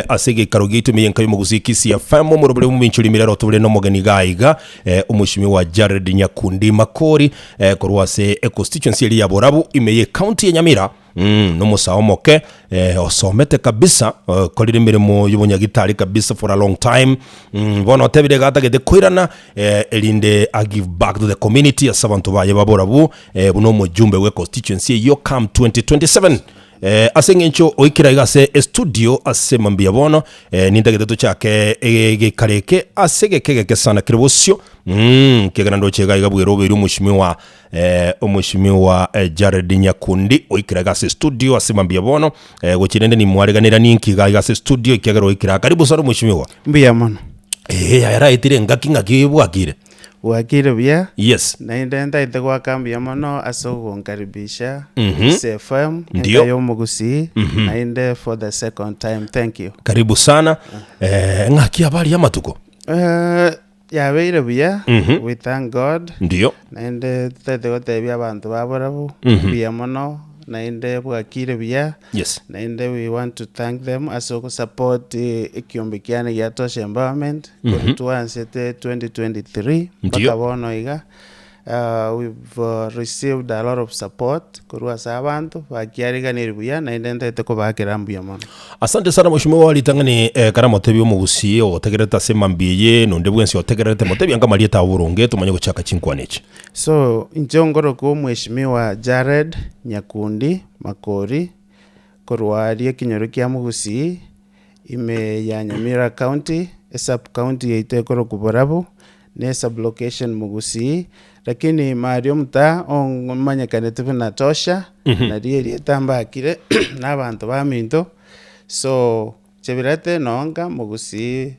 asege karogitu miyenka y'umuguzi KISII FM mu rubule mu minchuri mirero tubule no mogani gaiga umushimi wa Jared Nyakundi makori korwase constituency ya Borabu imeye county ya Nyamira no musaomoke osomete kabisa kolire mirimo y'ubunyagitari kabisa for a long time bono tebire gata gete kwirana elinde I give back to the community as abantu baye baborabu buno mujumbe we constituency yo come 2027 asengencho oikira igase studio asemambia bono nindageteto chake egekareke asegekege sana kiribosyo keganando chega igabwero biri umushimi wa Jared Nyakundi oikira igase studio asemambia bono gochirende ni mwareganira ninkiga igase studio ikegero oikira karibu sana umushimi wa mbia mono yara itire ngaki bwakire wakire bia yes naenda itegwa kambi ya mono asogo nkaribisha CFM ndio mugusi naenda for the second time. Thank you. Karibu sana ngaki habari ya matuko ya weire bia we thank God ndio naenda tetego tebia abantu baborabu bia mono naende bwakire bia yes naende we want to thank them asogo support ikiombikiana ya Tosha environment kutuansete 2023 bakabono iga we've received a lot of support kurwa sabantu bakiariga niribuya naende ndete ko bakirambuya mono. Asante sana mheshimiwa walitangani karamotebi omugusi otegereta semambiye nonde bwensi otegerete motebi anga malieta burunge tumanye guchaka chinkwanechi. So injongoro ko mheshimiwa Jared Nyakundi makori kurwarie kinyoro kya mugusi ime ya Nyamira county sub county yaite koro kuborabu ne sub location mugusi lakini Mario mta on manyakane tubina Tosha na rieri tambakire n'abantu baminto so chebirate nonga mugusi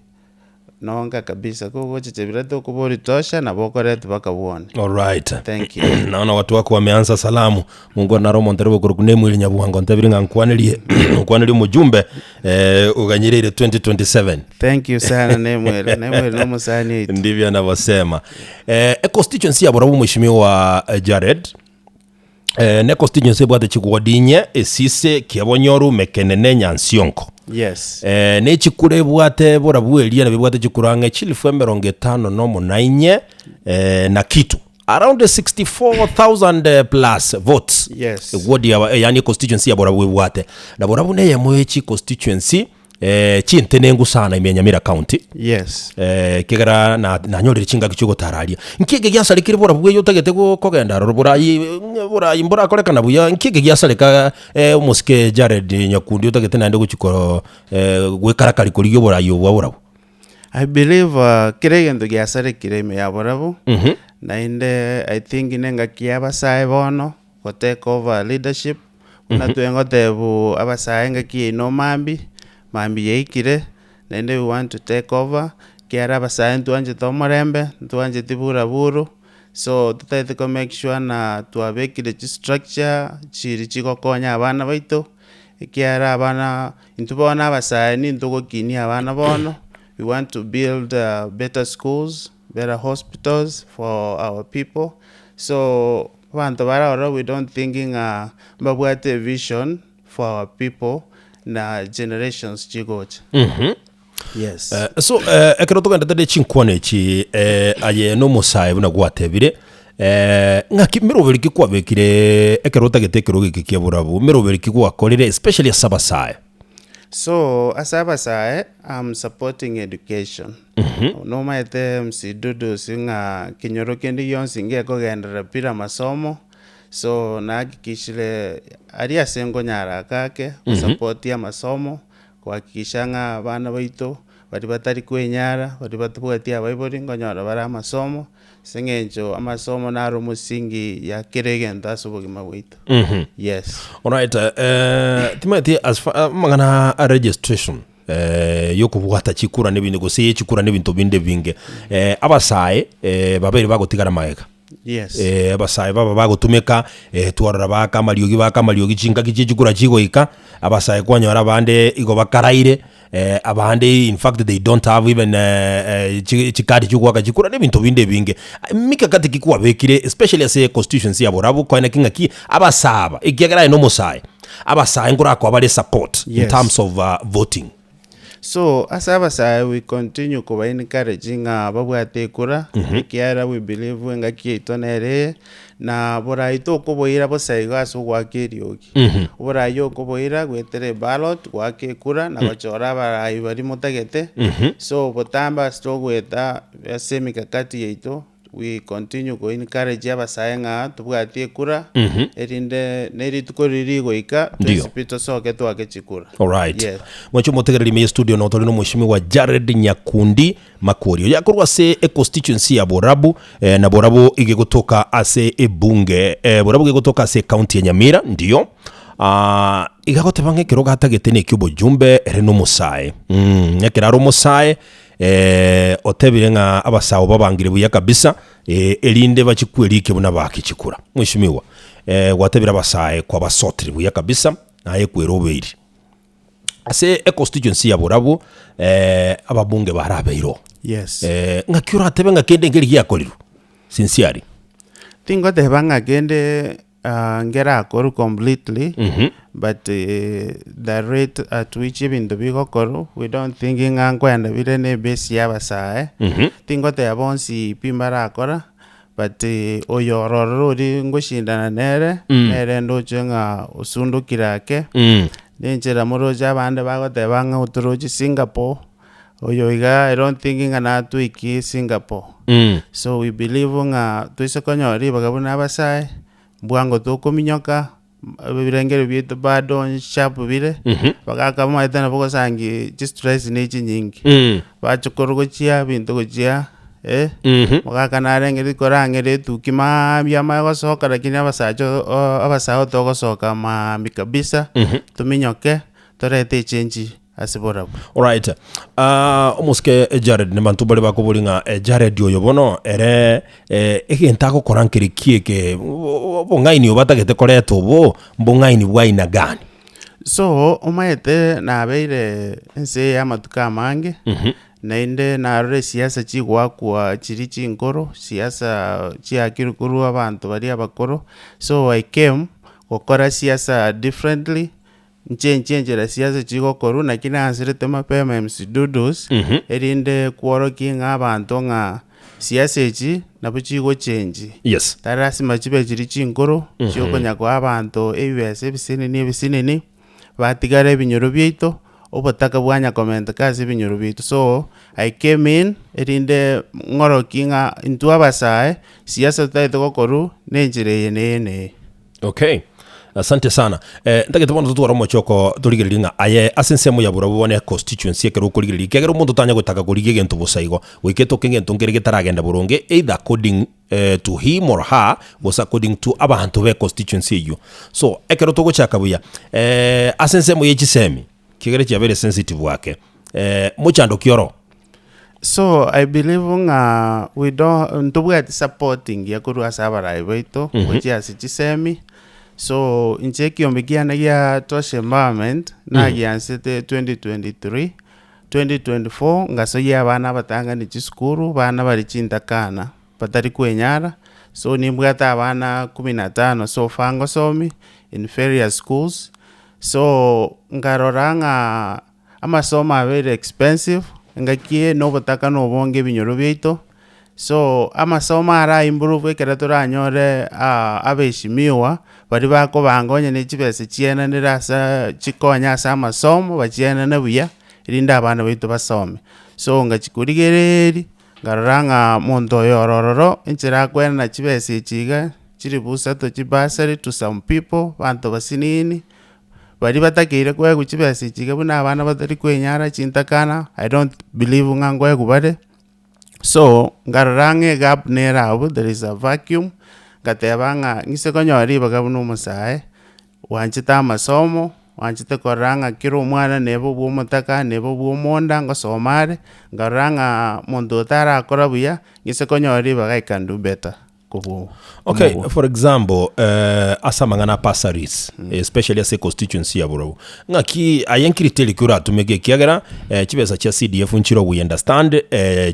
nonga kabisa kuko chebirate kubori Tosha na bokorete bakabone. All right, thank you. Naona watu wako wameanza salamu Mungu na roho nterebo kurukunemu ili nyabuhango ntabiringa nkwaniriye mujumbe uganyirire 2027. Thank you sana nemwele no musani ndivyo anavyosema constituency ya Borabu mheshimiwa Jared ne constituency bwate chikuwadinye esise kiabonyoru mekenene nyansionko. Yes. Ne chikure bwate Borabu elia na bwate chikurange chilifu 59 na kitu around 64,000 plus votes. Yes. Wodi yani constituency ya Borabu bwate na Borabu ne yamwechi constituency chintenengu sana ime Nyamira county. Yes. Kegara na nyorire chinga kichugo tararia nkige gyasalikire Borabu yo tagete kogenda burayi mbora kolekana buya nkige gyasalika umuske Jared Nyakundi tagete nande guchiko gwekarakari kuriyo Borayi wa Borabu. I believe kiregendo gyasalikire ime ya Borabu na inde I think inenga kiaba sai bono ko take over leadership na tuengo tebu abasaye ngaki no mambi yeikire nende we want to take over kiara basaye tuanje tomorembe tuanje tibura buru so tutaite ko make sure na tuabekire structure chiri chiko konya abana baito kiara abana intubona abasaye ni ndugo kini abana bono we want to build better schools, better hospitals for our people. So we don't thinking mbabwate vision for our people na generations chigocha. Yes. So ekero tugenda tade chinkwane chi aye no musai buna gwatebire ngaki miroberiki kwabekire ekero tagetekero gikiki Borabu miroberiki kwakorire especially asabasai. So asabasai I'm supporting education. No maite msidudu singa kinyoro kendi yonsi ngeko gendera pira masomo. So nahakikishile aria sengo nyara kake support ya masomo kuhakikishanga abana baito bari batari kwenyara bari batubwatia Bible ngonyora bara masomo sengenjo amasomo naro musingi ya kiregenda asubugima bwito. Yes. All right, timati as magana registration yokubwata chikura n'ibindi gose chikura n'ibintu binde binge abasaye babiri bagotigara maega. Yes. Abasaye baba bagotumeka twarara bakamaliyogi chinga kichikura chigoika abasaye kwanyora bande igo bakaraire abande in fact they don't have even chikadi chugwaka chikura n'ibintu binde binge mikakati kikuwa bekire especially as a constituency ya Borabu kwa kinga ki abasaba ikiagara no musaye abasaye ngura kwa bale support in terms of voting. So as abasae we continue kuba encouraging babwate kura kiara we believe nga kietonere na boraito kuboira bosaiga asugwakerioki borayo kuboira gwetere ballot gwake kura na gochora barai bari mutagete so botamba stogweta semikakati yeito we continue go encourage abasae nga tubwatie kura erinde neri tukoriri goika principito soke twake chikura. All right. Yes. Mwacho motegereri me studio no tolino mweshimi wa Jared Nyakundi Makori yakorwa se constituency ya Borabu na Borabu igegotoka ase ebunge Borabu igegotoka ase county ya Nyamira ndio igagote bange kiroga hatagete ne kyubo jumbe reno musae nyakiraro musae otebire nga abasawo babangire buya kabisa elinde bachikwelike buna bakichikura mwishimiwa watebira abasae kwa basotri buya kabisa naye kwerobeiri ase constituency ya Borabu ababunge barabeiro. Yes. Ngakyura atebe ngakende ngeri yakoliro sincerely tingo teba ngakende ngera akoru completely but the rate at which ibintu bigokoro we don't think ngankwenda birene base yabasae tingo teba bonsi pimbara akora but oyororo ri ngoshindana nere ndocenga usundukirake nenjera moroja abande bagoteba nga uturoji Singapore oyoiga I don't think ngana tuiki Singapore so we believe nga tuisokonyori bagabuna abasae bwango tukuminyoka birengere byetu bado sharp bire bagaka maitana boko sangi stress nechi nyingi bachukorugochia bintu gochia bagaka narengere korangere tukima byama gosoka lakini abasao togosoka mami kabisa tuminyoke torete change asiborabu. All right. Omuske Jared ne bantu bali bakobulinga Jared yoyobono ere egentako korankiri kieke bongaini obatagete koreto bo bongaini bwaina gani. So omaete na beire nse ya matuka mange nainde na rore siasa chigwa kwa chirichi nkoro siasa chiakirukuru abantu bari abakoro so I came gukora siasa differently nchenje la siasa chigokoro na kina ansirete mapema msidudos erinde kworokinga abantu nga siasa echi nabo chigo change. Yes. Tarasima chibe chiri chinkoro chiokonya kwa abantu ebese bisinini batigara ebinyoro byeito obotaka bwanya comment kazi ebinyoro byeito so I came in erinde ngorokinga into abasae siasa taito gokoro nenjire yene. Okay. Asante sana. Ndage tubona tutwara mochoko tuligiringa aye asensemo ya Borabu bone constituency ekero kuligiri kegero muntu tanya gutaka kurige gento busaigo wiketo kengento ngerege taragenda buronge either according to him or her was according to abantu be constituency you so ekero togochaka buya asensemo yechisemi kigere cyabere sensitive wake muchando kioro. So I believe we don't ntubwati supporting yakuru asabara ibeito which asichisemi so incheki ombikiana ya toshe environment na yansete 2023 2024 ngaso ya bana batanga ni chiskuru bana bali chindakana batari kwenyara so nimbwata abana 15 so fango somi in various schools so ngaroranga amasoma very expensive ngakie no bataka no bonge binyoro byeito so amasoma ara improve keratora anyore abeshimiwa bari bako bangonya n'ekibese chiena nirasa chikonya asa amasomo bachiena nabuya irinda abana baitu basome so ngachikurigereri ngaroranga muntu yorororo inchira kwena na chibese chiga chiri busa to chibasari to some people bantu basinini bari batakire kwe kuchibese chiga buna abana batari kwenyara chintakana I don't believe ngangwe kubare so ngarange gap nerabu there is a vacuum gatebanga ngisekonyori bagabuno musae wanchita masomo wanchita koranga kiro mwana nebo bwomutaka nebo bwomonda ngosomare ngaranga muntu tara akorabuya ngisekonyori baga can do better. Okay, for example, asamangana passaries, especially as a constituency ya Borabu. Ngaki ayenkiri telikura tumege kiagera chibesa cha CDF nchiro we understand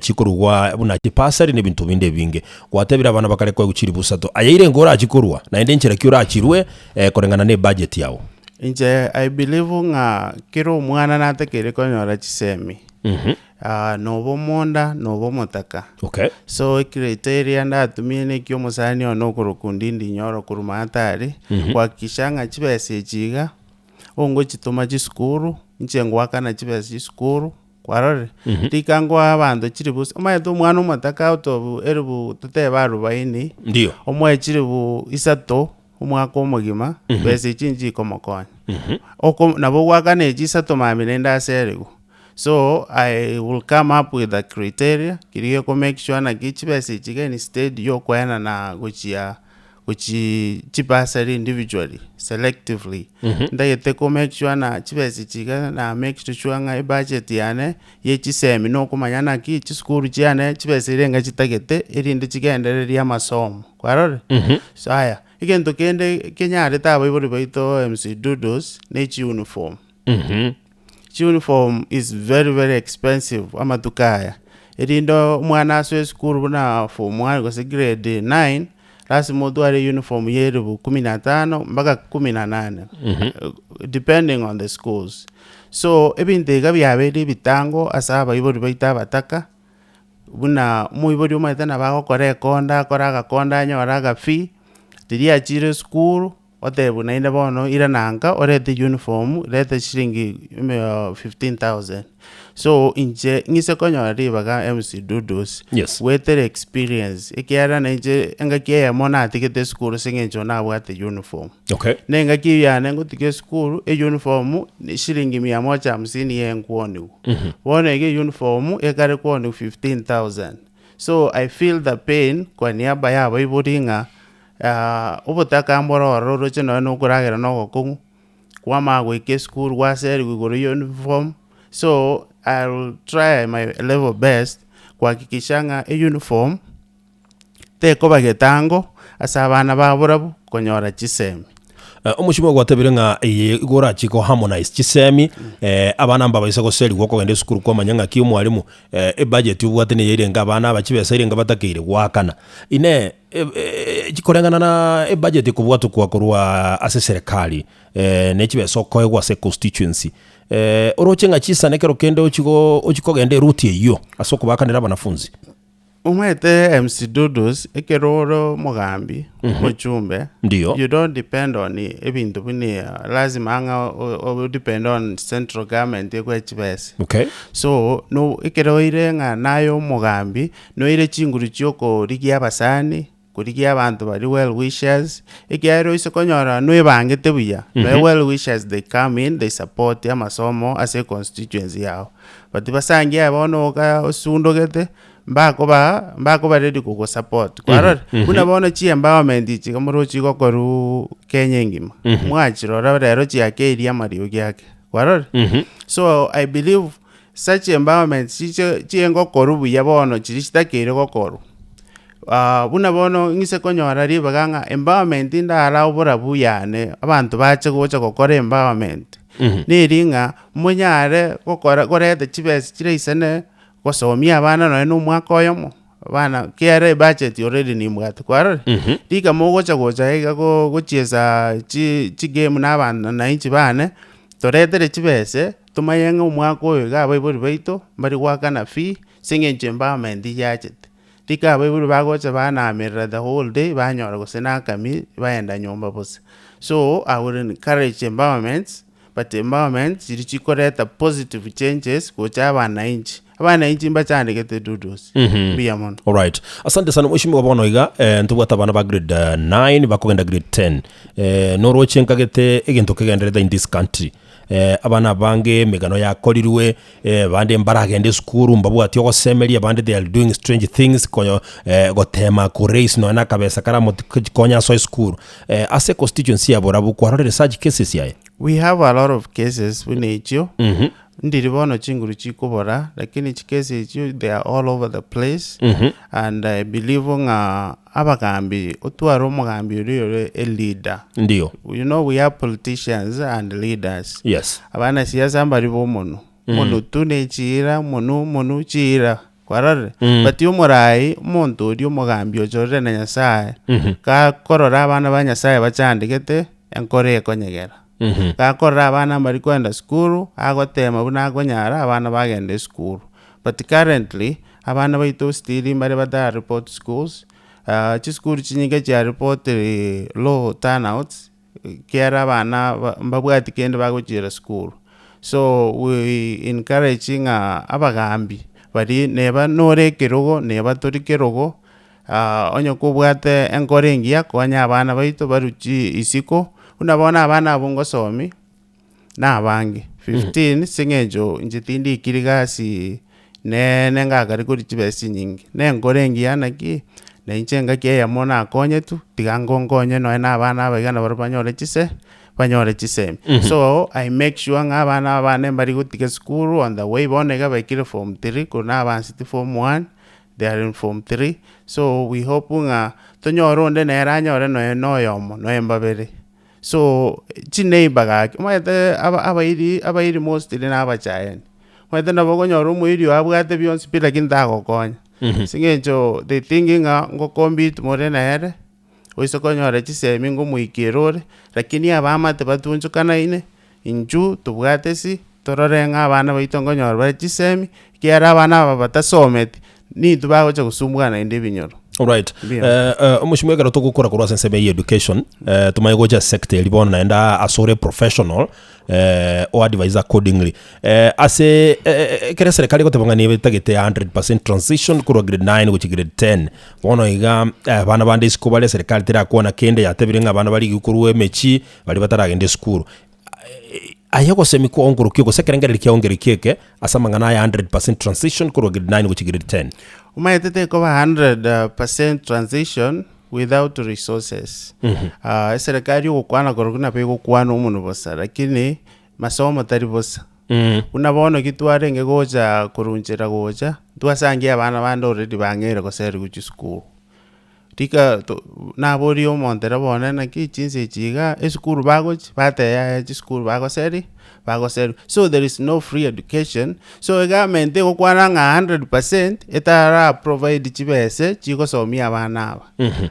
chikurwa buna chipasari ne bintu binde binge. Kwatebira abana bakare kwa guchiri busato. Ayire ngora achikurwa na ende nchira kyura achirwe korengana ne budget yawo. inje I believe nga kiro mwana natekere konyora chisemi nobo monda nobo motaka. Okay. So criteria ndatumie nekyo musani ono kurukundi ndi nyoro kuruma atari kuhakikisha nga chibese chiga ongo chituma chiskuru inche ngwaka na chibese chiskuru kwarore tikangwa abandu chiribusi omayeto mwana omotaka out of eribu tuteba 40 ndio omwe chiribu isato omwaka omugima bese chinji komokonya oko nabo gwaka ne chisato mamire ndaserigo. So I will come up with the criteria kiriye ko make sure na kichibese chiga ni state yo kwena na guchi chibasari individually selectively ndayete ko make sure na chibese chiga na make sure nga budget yane ye chisemi no kumanya na ki chiskuru cyane chibese renga chitagete irinde chigendereri amasomo kwarore. So haya igento kende kenyare tabo ibori baito MC Dudos ne uniform. Uniform is very very expensive amatukaya irindo mwana aswe school buna form 1 kwa grade 9 lazima udware uniform yeru 15 mpaka 18 depending on the schools. So ebinte gabyabere bitango asaba ibori baita bataka buna muibori umaitana bago kore konda koraga konda nyoraga fee diria chire school otebu na ina bono ira nanga orete uniform rete shilingi 15,000. So inje ngise konyo ribaga MC Dudos yes wetere experience ikiara na inje ngakie ya mona atikete school singenjo na wate uniform. Okay. Nenga kiya nengo tike school uniform ni shilingi 150 yenkwoni wone ge uniform ekare kwoni 15,000. So I feel the pain kwa niaba yabo iboringa ubutaka mboro roro chino no kuragera no ko kwa magwe school waseri gugoro uniform. So I'll try my level best kuhakikisha nga uniform teko bagetango asabana ba Borabu konyora chisemi. Omushimo gwatebire nga igora chiko harmonize chisemi abana mbabaisa ko seli gwo kogende school kwa manyanga ki mwalimu budget ubwatene yire nga abana abachibesa ire nga batakire gwakana ine chikorengana na budget kubwatu kwa kurwa ase serikali nechibesa ko egwa se constituency orochenga chisa nekero kende ochikogende route iyo asoko bakanira abanafunzi umete MC Dudos ekeroro mugambi muchumbe ndio you don't depend on ebintu bini lazima anga depend on central government ekwe chibese. Okay. So no ekero irenga nayo mugambi no ire chinguru cyoko rigia basani kurigia abantu bari well wishers ekiaro isokonyora no ebangete buya well wishers they come in they support amasomo as a constituency yao but basangia abono ka osundogete mbako ba ready ku support kwaro unabona chi empowerment ichi kamuro chi kokoru Kenya ngima mwachiro rero chi yake iri amario yake kwaro. So I believe such empowerment chi engokoru buya bono chiristakere kokoru bunabono ngise konyora ribaganga empowerment ndara Borabu yane abantu bache gocha gukora empowerment niringa munyare gukora korete chibese chireisane gosomia abana no mwaka oyomo bana kere budget already ni mwata kwaro diga mogocha gocha ega gochiesa chi game n'abana na inchi bane toretere chibese tumayenga mwaka oyo gaba ibori baito bari gwakana fee singenje empowerment yachete tika baburu bagocha bana amirra the whole day banyora gusena kami baenda nyomba bose. So I would encourage empowerments, but empowerment zirichikoreta positive changes kucha abana inchi mbachandikete Dudos biyamon. All right, asante sana mheshimiwa bono iga ntubwata bana ba grade 9 bakogenda grade 10 norochenka gete egento kegendereza in this country abana bange megano yakorirwe bande mbaragende skuru mbabu ati ogosemeria bande they are doing strange things konyo gotema ku race no na kabesa kara konya so school as a constituency ya Borabu kwa research cases yae. We have a lot of cases winecho ndiribono chinguru chikobora lakini chikese chiyo they are all over the place and I believe nga abagambi otwaro mugambi uriyo a leader ndio you know we have politicians and leaders yes abana siasa mbari bomono mono tunechira mono chira kwarare but yo morai monto uri mugambi ojore na Nyasaye ka korora abana ba Nyasaye bachandikete enkore konyegera gakorra abana bari kwenda skuru agotema buna agonyara abana bagende skuru. But currently abana baito still bari bata report schools chiskuru chinyinge cha report low turnouts kiara abana mbabwati kende bagochira skuru. So we encouraging abagambi bari neba nore kerogo neba tori kerogo onyo kubwate enkorengia konya abana baito baruchi isiko unabona abana abungo somi na abangi 15 singejo njitindi ikirigasi nenga gari kuri chibesi nyingi nenkorengia naki na inchenga ke yamona akonye tu tigangongonye no na abana abagana barabanyore chise banyore chisem. So I make sure nga abana bari gutike school on the way bonega bakire form 3 kuna abansiti form 1 they are in form 3. So we hope nga tonyoro nde neranyore no yomo no embabere. So chine bagaki mwete abairi most ile na abachayen mwete nabogonyoro muiri abwate bionsi pila kindago konya singecho they thinking ngo compete more na here oisokonyore chisemi ngo muikirore lakini abama tebatunjukana ine inju tubwatesi tororenga abana baitongonyore bari chisemi kiara abana batasometi ni tubagocha gusumbwana inde binyoro. Alright. Umushimwe garo tugukora kurwa sensebe education tumayegoja sector libona naenda asore professional or advise accordingly ase kere serikali gotebangani betagete 100% transition kurwa grade 9 guchi grade 10 bono iga bana bande school bale serikali tira kuona kende yatebirenga abana bali gukuruwe mechi bali bataragende school ayego semiko ongoro kiko sekerengere kiongere kike asamangana ya 100% transition kurwa grade 9 guchi grade 10 umayetete ko 100% transition without resources. Serikali ukwana korokuna pe kukwana umuntu bosa lakini masomo tari bosa. Unabona kitwarenge goja kurunjira goja twasangiye abana bande already bangere ko seri ku school. Tika nabori omontera bona na kichinse chiga school bagoch bate ya school bagoseri. So there is no free education. So the government go kwana 100% etara provide chibese chiko somi abana aba.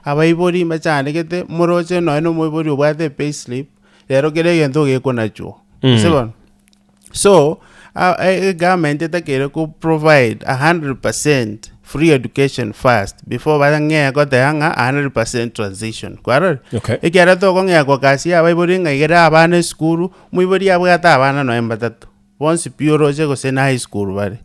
Abaibori machane kete moroche no moibori obate pay slip lero kere gento ge konacho. Sebon. So government etakere ko provide 100% free education first before badange ko tanga 100% transition. Kwaro. Okay. Ekera to ko ngya ko kasi abaibori ngaigera abana school muibori abwata abana no embatatu. Once pure je ko sena high school bare.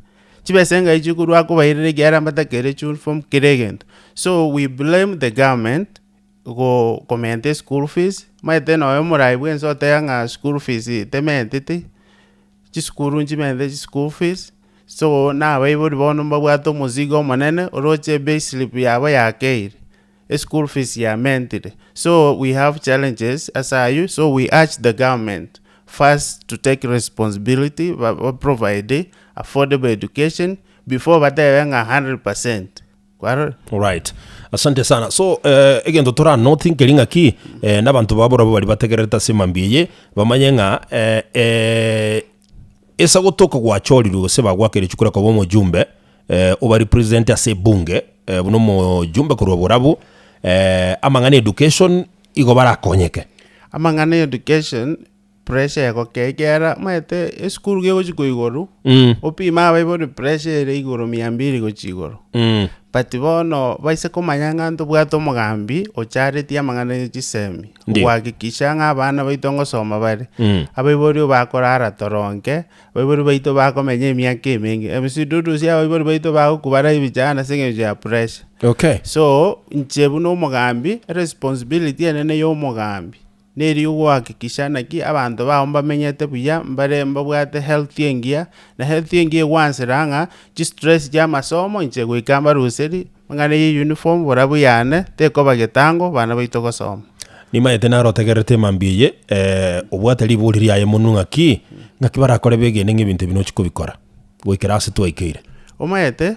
Chibesenga ichikuru akubairire gyara mbatakere chul from kiregent. So we blame the government go comment school fees. Maite no yomurai bwenso tanga school fees tementete. Chiskuru njimende school fees. So na baibori bono mbabwato muzigo manene oroche base slip yaba yakeire school fees ya mentire. So we have challenges as you. So we urge the government first to take responsibility provide affordable education before batayenga 100%. Kwaro. Alright. Asante sana. So again dotora nothing kelinga ki nabantu babora bari bategereta semambiye bamanyenga esa gotoka kwa choliru seba gwakere chukura kwa bomo jumbe oba represent ase bunge buno mo jumbe kurwa Borabu amangane education igo barakonyeke amangane education pressure yako kekera maete school ge gochiko igoro opima baibori pressure igoro 200 gochigoro but bono baise komanyanga ndo bwato mugambi o charity amangane chisemi gwakikisha nga abana baitongo soma bare abaibori bakora toronke abaibori baito bakomenya emyaka emingi emisidudu sia abaibori baito bakubara ibijana singeje ya pressure. Okay. So nchebu no mugambi responsibility ene yo mugambi neri gwakikisha naki abantu baomba menyete buya mbare mbabwate health yengia na health yengia once ranga stress ya masomo nche gwikamba ruseri mangane uniform Borabu yane teko bagetango bana baito gosoma nimaete na rotegerete mambiye obwate liburi yaye mununga ki ngakibara kore begene ngibintu bino chikubikora gwikira ase twaikeire omaete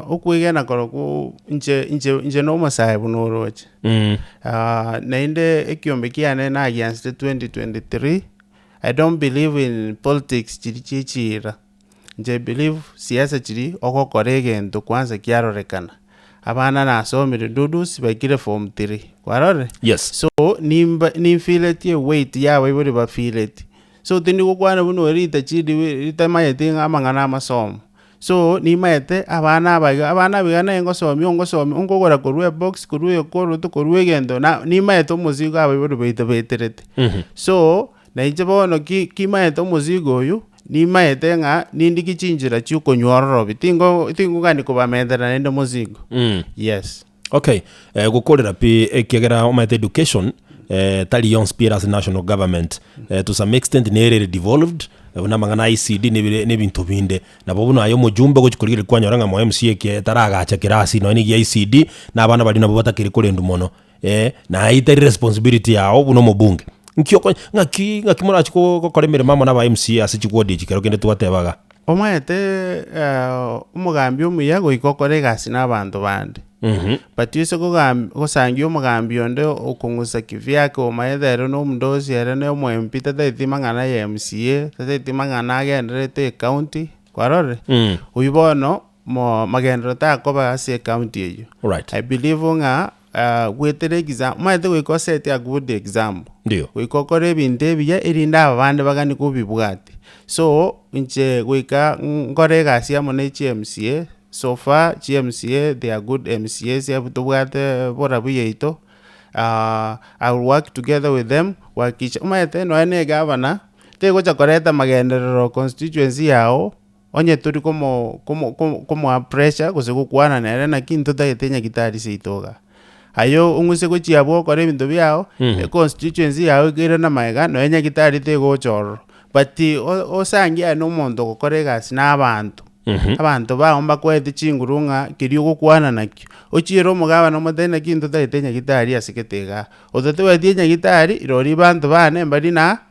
ukwigena koroku nje no masaye bunoroche na inde ekiombe kiane na against 2023 I don't believe in politics chirichira nje believe siasa chiri oko korege ndo kwanza kiarorekana abana nasomire dudus bakire form 3 kwarore yes so ni feel it ye weight yawe buri ba feel it so tindi kukwana buno rita chidi rita mayete amangana amasomo so ni mayete abana bigana ngosomi ongokora korwe box korwe koro to korwe gendo na ni mayete omuzigo abe buri beterete so na ije bono ki mayete omuzigo oyu ni mayete nga nindi kichinjira cyukonyoro bitingo gani kuba mendera nende muzigo yes okay gukorera pi ekegera omayete education tali young spears national government to some extent nearly devolved na mangana ICD ne bintu binde nabo buno ayo mujumbe gukikurira kwanyoranga mu MCA ke taragacha kirasi no ni ICD na abana bali nabo batakiri kurendu mono na itari responsibility yao buno mubunge nkioko ngakimura chiko koremere mama na ba MCA asichikodi chikero kende twatebaga omayete umugambi omuyago ikokore gasi n'abantu bande but yese gosangia umugambi onde okungusa kivyake omayethero n'omundozi ere n'omwempi tatetimang'ana ya MCA tatetimang'ana agenderete county kwarore uibono magendero takoba ase county eyo right I believe nga gwetere exam mayete gwiko set ya good example ndio gwikokore ebintu ebiya erinda abande bagani kubibwate so inche gwika ngore gasi amo ne MCA so far GMCA they are good MCAs yabutubwate Borabu yeito I will work together with them wakisha umayete no ene governor tego chakoreta magenderero constituency yao onye turi como pressure kusekukwana nere na kintu taitenya kitari seitoga ayo unguse kuchiabo kore bintu byao constituency yao kire na maega no enya kitari tego choro but osangia no mondo kokore gasi n'abantu abantu baomba kwete chingurunga kiri gukwana nakyo ochiro mugaba no mutena kintu taitenya gitari asiketega ototewe tienya gitari irori bantu bane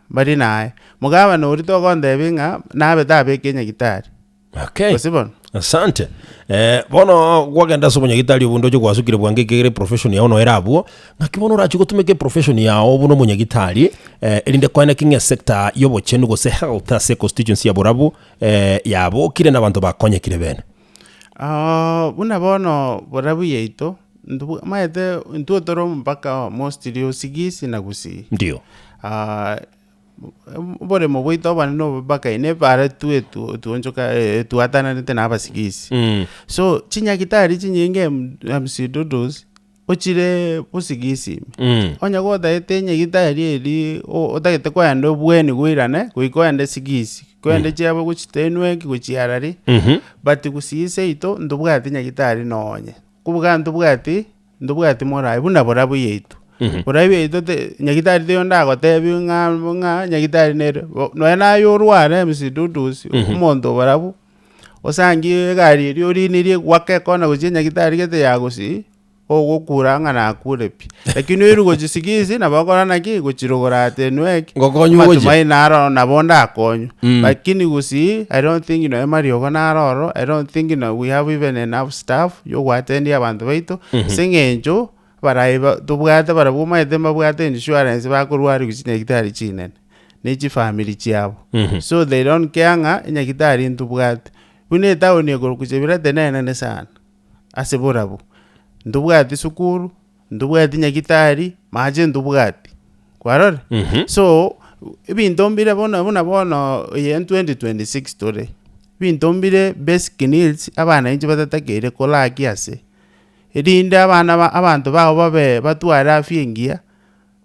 bari nae mugaba no rito gonde binga nabe tabe kenya gitari okay posibon asante bono gwagenda somonya gitari obundo cyo gwasukire bwange kegere profession yao no erabuo ngakibono rachi gutumeke profession yao buno munya gitari elinde kwana kinga sector yobochenu go se health ase constituency ya Borabu yabo kire nabantu bakonyekire bene buna bono Borabu yeito mayete ntutoro mpaka mostly osigisi na gusi ndio bore mo bwito bana no baka ine para tuonjoka tuatana nete na abasigisi so chinya gitari chinyinge MC Dodos ochire busigisi onya goda etenye gitari eri otagete kwanda bweni gwirane gwikoende sigisi kwende chabo guchitenwe guchiarari but gusise ito ndubwati nya gitari nonye kubuga ndubwati mora ibuna Borabu yeito Borabu yeito nyagitari de onda gotebi nga nyagitari nere no ena yorware MC Dodos umondo Borabu osangi gari ri ni gwake kona guchi nyagitari gete yagusi ogukura ngana akurepi lakini iru gojisigizi na bakora naki guchirogora tenweki ngokonyu goje mai naro na bonda akonyu lakini gusi I don't think Mario gonaro I don't think we have even enough staff yo watendi abantu baito singenjo baraiba tubwate barabuma edema bwate insurance bakurwari guchinya gitari chinen nechi family chiabo so they don't care nga nya gitari ntubwate une town yego kuchebira tenene sana ase Borabu ndubwati sukuru ndubwati nyagitari maje ndubwati kwarore so ibintombire bona ye 2026 tore bintombire basic needs abana inje batatakere kola kiase edinde abantu baho babe batwara afingia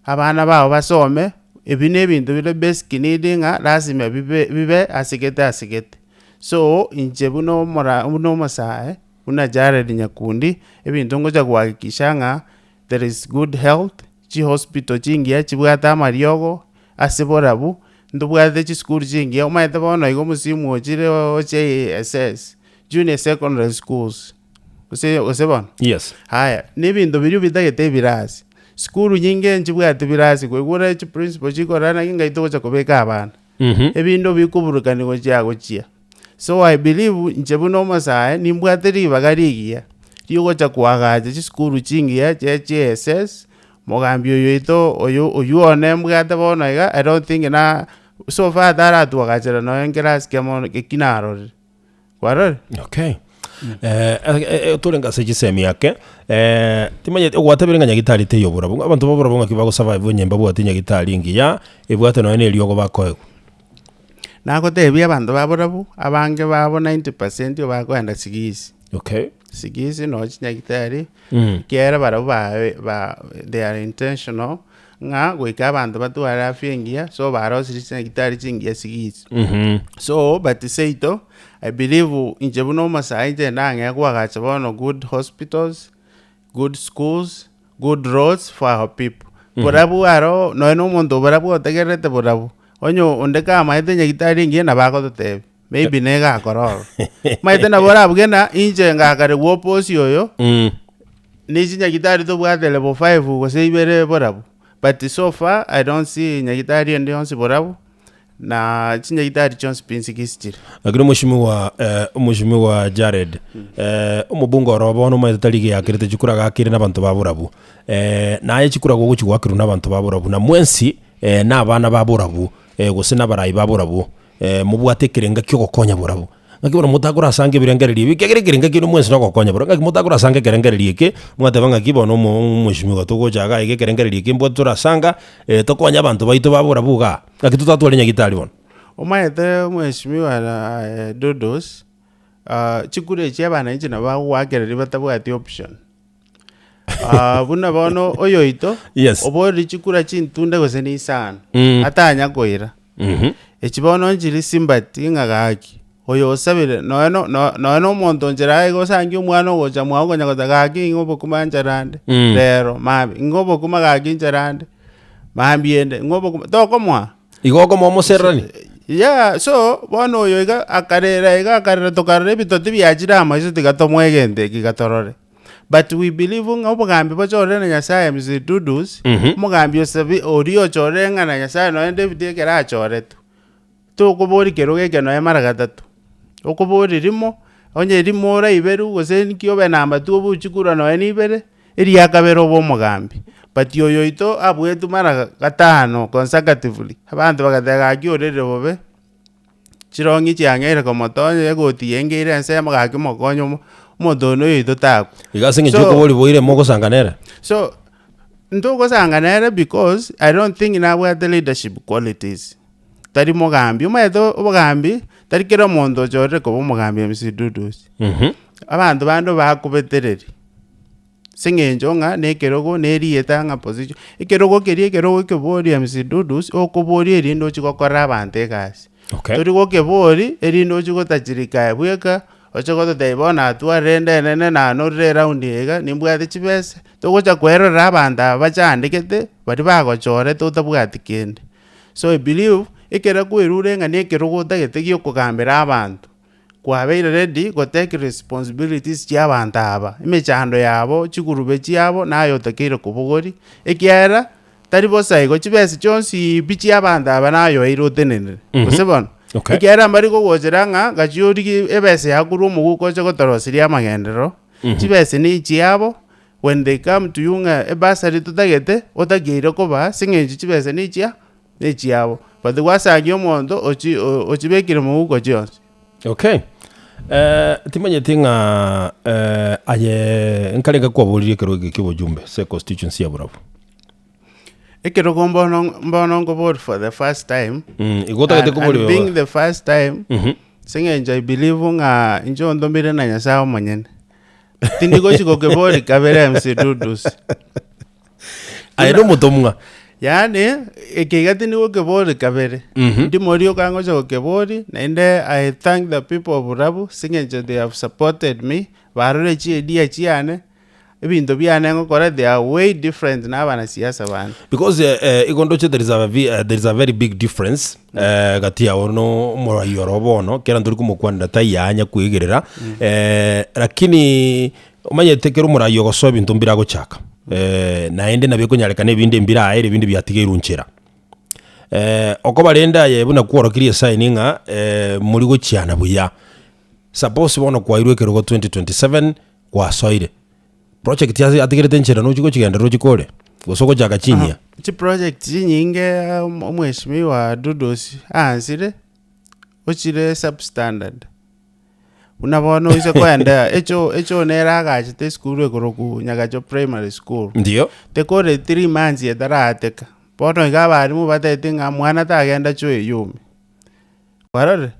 abana baho basome ebine bintu bire basic need nga lazima bibe asigete so inje buno masae unajare Nyakundi ebintu ngoja kuhakikisha nga there is good health chi hospital chingia chibwata mariogo ase Borabu ndubwate chi school chingia umaete bono igo musimu ochire JSS junior secondary schools ose bono yes haya nebintu biri bitagete birasi school nyinge nchibwate birasi kwegura chi principal chikorana kinga itocha kubeka abana ebintu bikuburukani gochago chia so I believe nchebuno masae nimbwateri bagarigia ryogocha kwagaje chiskuru chingia JSS mogambi yoito oyuone mbwate bono iga I don't think na so far that atwagachera no engeras kemo kinaro kwarore okay turenga se gisemi yake timanye gwatabire nyagitari te yoburabu abantu baburabu ngakibago survive nyemba bwate nyagitari ngiya ebwate no ene lyogo bakoe nako tebia abantu baburabu abange babo 90% bakwenda sigisi. Okay. Sigisi no nyagitari kera barabu ba they are intentional nga gwika abantu batwara afyengia so barosirisa nyagitari cingia sigisi. So but seito I believe inje buno masaite nange kwagacha bono good hospitals, good schools, good roads for our people. Borabu aro no muntu borabu otegerete borabu onyo ondeka maite nyagitari ngie na bako totebe maybe nega kororo maite na borabu gena inje ngakare woposi yoyo ni nyagitari to bwate level 5 go seibere borabu but so far I don't see nyagitari ndionsi borabu na nyagitari chonsi pinsi kisitiri agire mushimi wa Jared umubungo robo no maite taligi yakirete chikura gakire n'abantu baburabu naye chikura go guchigwakiru n'abantu baburabu na mwensi n'abana baburabu gose n'abarayi baburabu mubwate kirenga kyo gokonya burabu ngakibona mutagura sange birengereri bikegere kirenga kino mwensi no gokonya burabu ngakimutagura sange kirengereri ke mwate banga kibona umushimi gotogo jaga ige kirengereri ke mbwa turasanga tokonya abantu baito baburabu ga ngakitutatwale nyagitari bona omaete mweshimi wa dodos chikure cyabana inje na bawagereri batabwati option buna bono oyoito yes obori chikura chintunde gose ni sana atanya koira echibono njiri simbati ngagaki oyo osabire no muntu njira igo sangi umwana gocha mwago nyagota gaki ngobo kumanjarande rero mabi ngobo kumagaki njarande mambiende ngobo toko mwa igogo momo serrani yeah so bono oyo iga akarera tokarere bitoti byajira amazi tigatomwegende gigatorore. But we believe nga obugambi bachore na Nyasaye mzidudus mugambi osabi orio chore nga na Nyasaye no ende bitekera achore tu kubori keroge ke no emara gatatu okubori rimo onye rimo ra iberu gose nkiobe namba tu obuchikura no eni ibere eri yakabero bo mugambi but yoyo ito abwetu mara gatano consecutively abantu bagatega akiorere bobe chirongi chiangere komotonye gotiengere ense magaki mokonyo modono yito taku igasinge joko boli boire moko sanganera so ndoko sanganera because I don't think in our the leadership qualities tari mogambi umaeto obugambi tari kero mondo jore ko mogambi msidudus abantu bando bakubetereri singenjo nga nekerogo nerieta nga position ikerogo kerie kerogo kebori msidudus okobori erindo chikokora abante gasi tori go kebori erindo chikotachirika bweka ochogoto teibona atwa rende nene na no round ega nimbwate chibese togocha kwerera abanda bachandikete bari bagochore totabwati kende so I believe ikera kwirure nga nekerogo tagete gyo kugambira abantu kwabeire ready go take responsibilities cy'abanta aba imechando yabo chigurube cyabo nayo takire kubugori ikiera tari bosaigo chibese chonsi bichi abanda aba nayo irotenene usebona ikiera mbari go gojera nga gachiori ebese yakuru muguko cyo gotorosiria amagendero chibese ni cyabo when they come to you nga ebasari tutagete otagire koba singenji chibese ni cyabo but the wasagyo mondo ochibekire muguko cyonse. Okay. Timanye tinga aye nkalenga kwa boliye keroge kibojumbe se constituency ya Borabu. Ekero mbono ngo for the first time. Igota gete kuboli. Being the first time. Singe I believe nga injo ndombire na Nyasaye manyene. Tindigo chiko kebori kabere msidudus. Ayo mutomwa. Yani ekegati nigo kebori kabere ndi morio kango cho kebori na inde I thank the people of Borabu singe they have supported me barore chi dia chiane ebintu byane ngo kora they are way different na bana siasa bana because igondoche there is a very big difference gati ya ono mora yorobono kera nduri kumukwanda tayanya kuigerera lakini umanye tekero mura yogoso bintu mbirago chaka na ende nabyo kunyarekane bindi mbira aire bindi byatige irunchera oko barenda ye buna kworokirie signinga muri go cyana buya suppose bono kwa irwe kerogo 2027 kwa soire project yazi atigirete nchera no chiko kigenda ro chikore gosoko jaga chinya chi project nyinge mweshimiwa Dudos ansire ochire substandard unabono ise kwenda echo nera agachite school ekoroku nyagacho primary school ndio tekore 3 months yetarateka bono ikabarimu batete nga mwana tagenda cho eyumi kwarore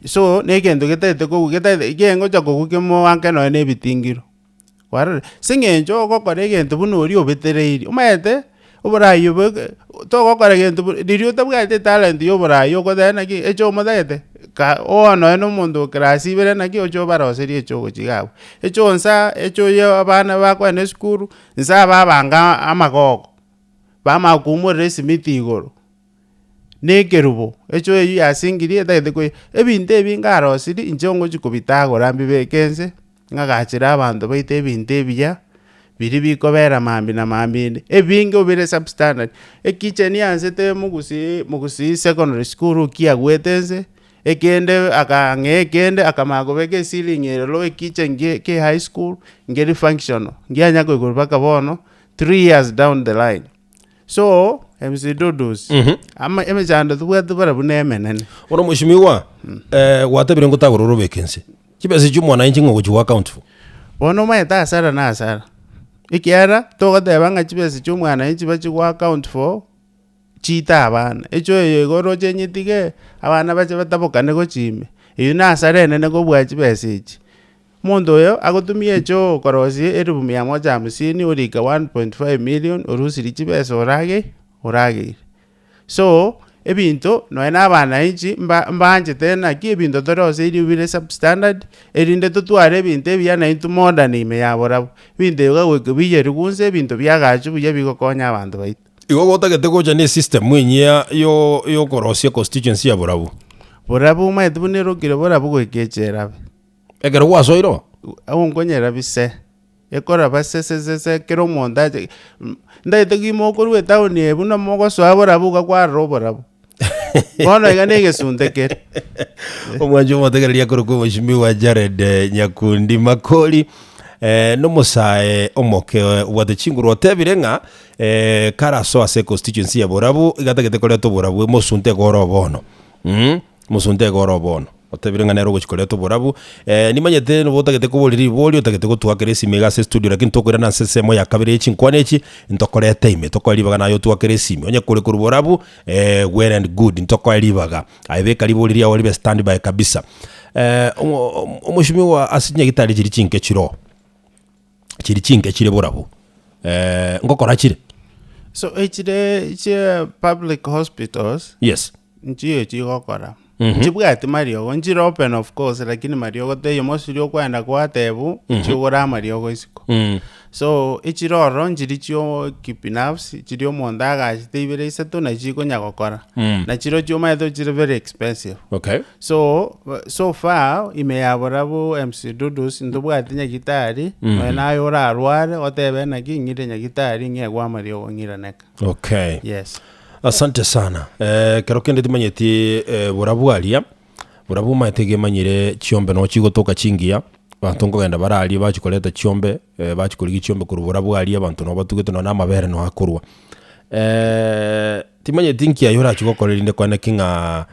so negendo getete ko getete gengo chako kemo anke no ne bitingiro kwarore singenjo gokore gento bunori obetereiri umete oburayo to gokore gento dirio tabwate talent yo burayo ko dena ki echo modete ka ono eno mundo krasi bere na ki ocho baroseri echo gochigabo echo nsa echo yo abana bakwa ne skuru nsa babanga amagogo bamakumure simiti igoro nekerubo echo eyu yasingiri etagete ko ebinte ebingarosiri injongo chikubitago rambi bekense ngagachira abantu baite ebinte ebiya biri bikobera mambi na mambinde ebinge obire substandard ekicheni yansete mugusi secondary school kiagwetense ekende akangekende akamagobeke silingero ekichen ke high school ngeri functional ngianya ko baka bono 3 years down the line so MC Dodus ama emejando tubwatubara bunemenene oro mushimiwa watabire ngotagororo bekense kibese cy'umwana y'inkingo ku account fu bono maeta asara na asara ikiara togateba nga kibese cy'umwana y'inkiba ku account for chita abana echo yegoro chenyitige abana bache batabokane go chime iyo na asara nene go bwa kibese iki Mondo yo agotumie echo korosi 150 urika 1.5 million urusiri kibese orage so ebinto no ena abana inchi mbanje tena ki ebinto torose iri bire substandard erinde tutware ebinto ebyana into modern ime yabora binde gagwe biye rigunze ebinto byagachu buye bigokonya abantu baito igo gotagete gocha ni system mwinyia yo korosia constituency ya Borabu ma etubunero kire Borabu gwekechera egero gwasoiro awongonyera bise ekora basese kero mondaje ndaite gimoko rwe town ebu no mogo so Borabu kwa Borabu bono igane gesundekere omwanjo motegereria kuruko mushimiwa Jared Nyakundi Makori no musae omoke wade chinguru otebirenga karaso ase constituency ya Borabu igatagete koleto Borabu musunte goro bono musunte goro bono otebirenga nero gochikoleto Borabu nimanyete no botagete kuboliri boli otagete gotwakeresi megase studio lakini tokwira na sesemo ya kabiri chinkwanechi ntokorete ime tokolibaga nayo twakeresi onye kule ku Borabu well and good ntokolibaga aibeka liboliri awali be standby kabisa omushimiwa asinya gitari kiri chinke chire Borabu ngokora chire so eche public hospitals yes nchiyo chigokora chibwati mariogo nchiro open of course lakini mariogo teyo mosirio kwenda kwatebu chigora mariogo isiko so ichiroro nchiri chio kipinafs chirio mondaga chitibire iseto na chiko nyagokora na chiro chio maetho chiro very expensive okay so far ime ya Borabu MC Dudus ndubwati nyagitari na yora arware otebe na kingire nyagitari ngegwa mariogo ngiraneka okay yes asante sana kerokende timanyeti Borabu alia Borabu maetege manyire chiombe no chigotoka chingia bantu ngogenda barali bachikoleta chiombe bachikoligi chiombe ku Borabu alia bantu no batugete no namabere no akorwa timanyeti nkia yora chigokorerinde kwana kinga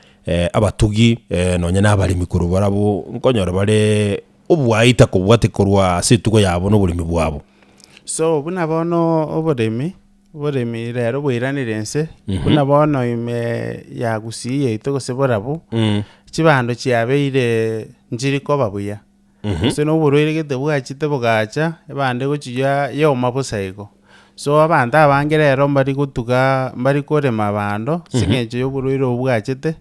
abatugi no nyana abalimi ku Borabu nkonyora bare obwaita kubwate korwa situgo yabo no bulimi bwabo so buna bono oboremi rero bwiranirense buna bono ime yagusiye itoko se Borabu chibando chiabeire njiri ko babuya so no burwire gete bwachite bugacha ebande gochiya yo mabusaigo so abantu abangerero mbari gutuga mbari korema abando singeje yo burwire bwachite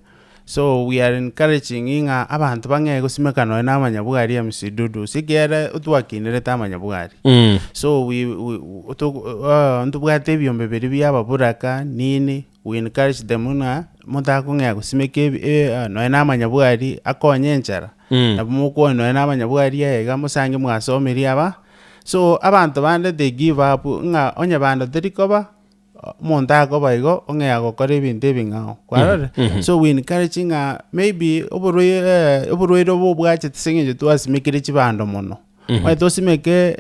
so we are encouraging inga abantu bange gusimekano na amanyabugari ya msidudu sigere utwakinire tamanyabugari so we ndubwate byombe biri by'ababuraka nini we encourage them na mutako nge gusimeke no na amanyabugari akonye nchara na bumuko no na amanyabugari yega musange mwasomeri aba so abantu bande they give up nga onye bando dirikoba montako baigo onge agokora ebintu ebingao kwarore so we encouraging maybe oburwire obubwache tisengeje twasimikire chibando mono tosimeke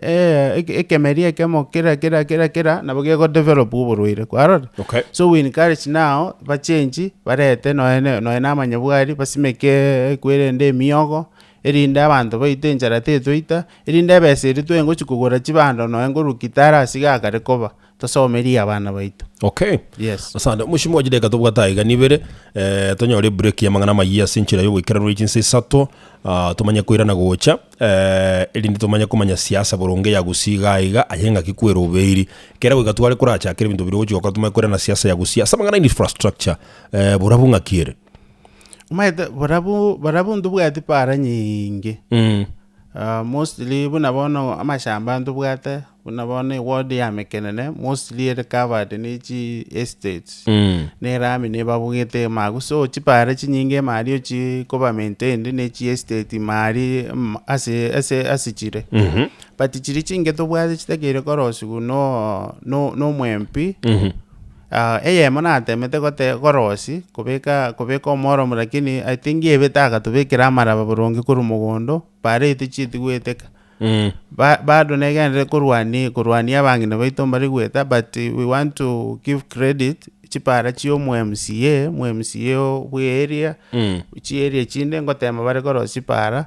ekemeria kemo kira nabo gego develop oburwire kwarore so we encourage now ba change barete no na amanyabugari basimeke kwerende miogo erinde abantu baite njarate twaita erinde beseri twengo chikugura chibando no nguru kitara siga kare koba tosomeri abana baitu. Okay. Yes. Asante mushimo wajideka tubwataiga nibere tonyore break ya mangana mayia sinchira yo wikira regency sato tumanya kwirana gocha elindi tumanya kumanya siasa boronge ya gusiga iga ayenga kikwero ubeiri kera wigatwale kuracha kera bintu biro joka tumanya kwirana siasa ya gusiasa mangana infrastructure Borabu ngakire umaite Borabu ndubwati para nyingi mostly bunabono amashamba ndubwate bunabone ward ya mekenene mostly recovered ni chi estates ne rami ne babugete magu so chipare chinyinge mari chi koba maintained ne chi estate mari ase chire but chiri chinge to bwate chitakere korosu no mwempi eye mona temete kote korosi kubeka omoro lakini I think yebetaka tubekira maraba burongi kuri mugondo pare tichiti gweteka bado negende kurwani abangine baito mbari gweta but we want to give credit chipara chiyo mu MCA we area chi area chinde ngotema bare korosi para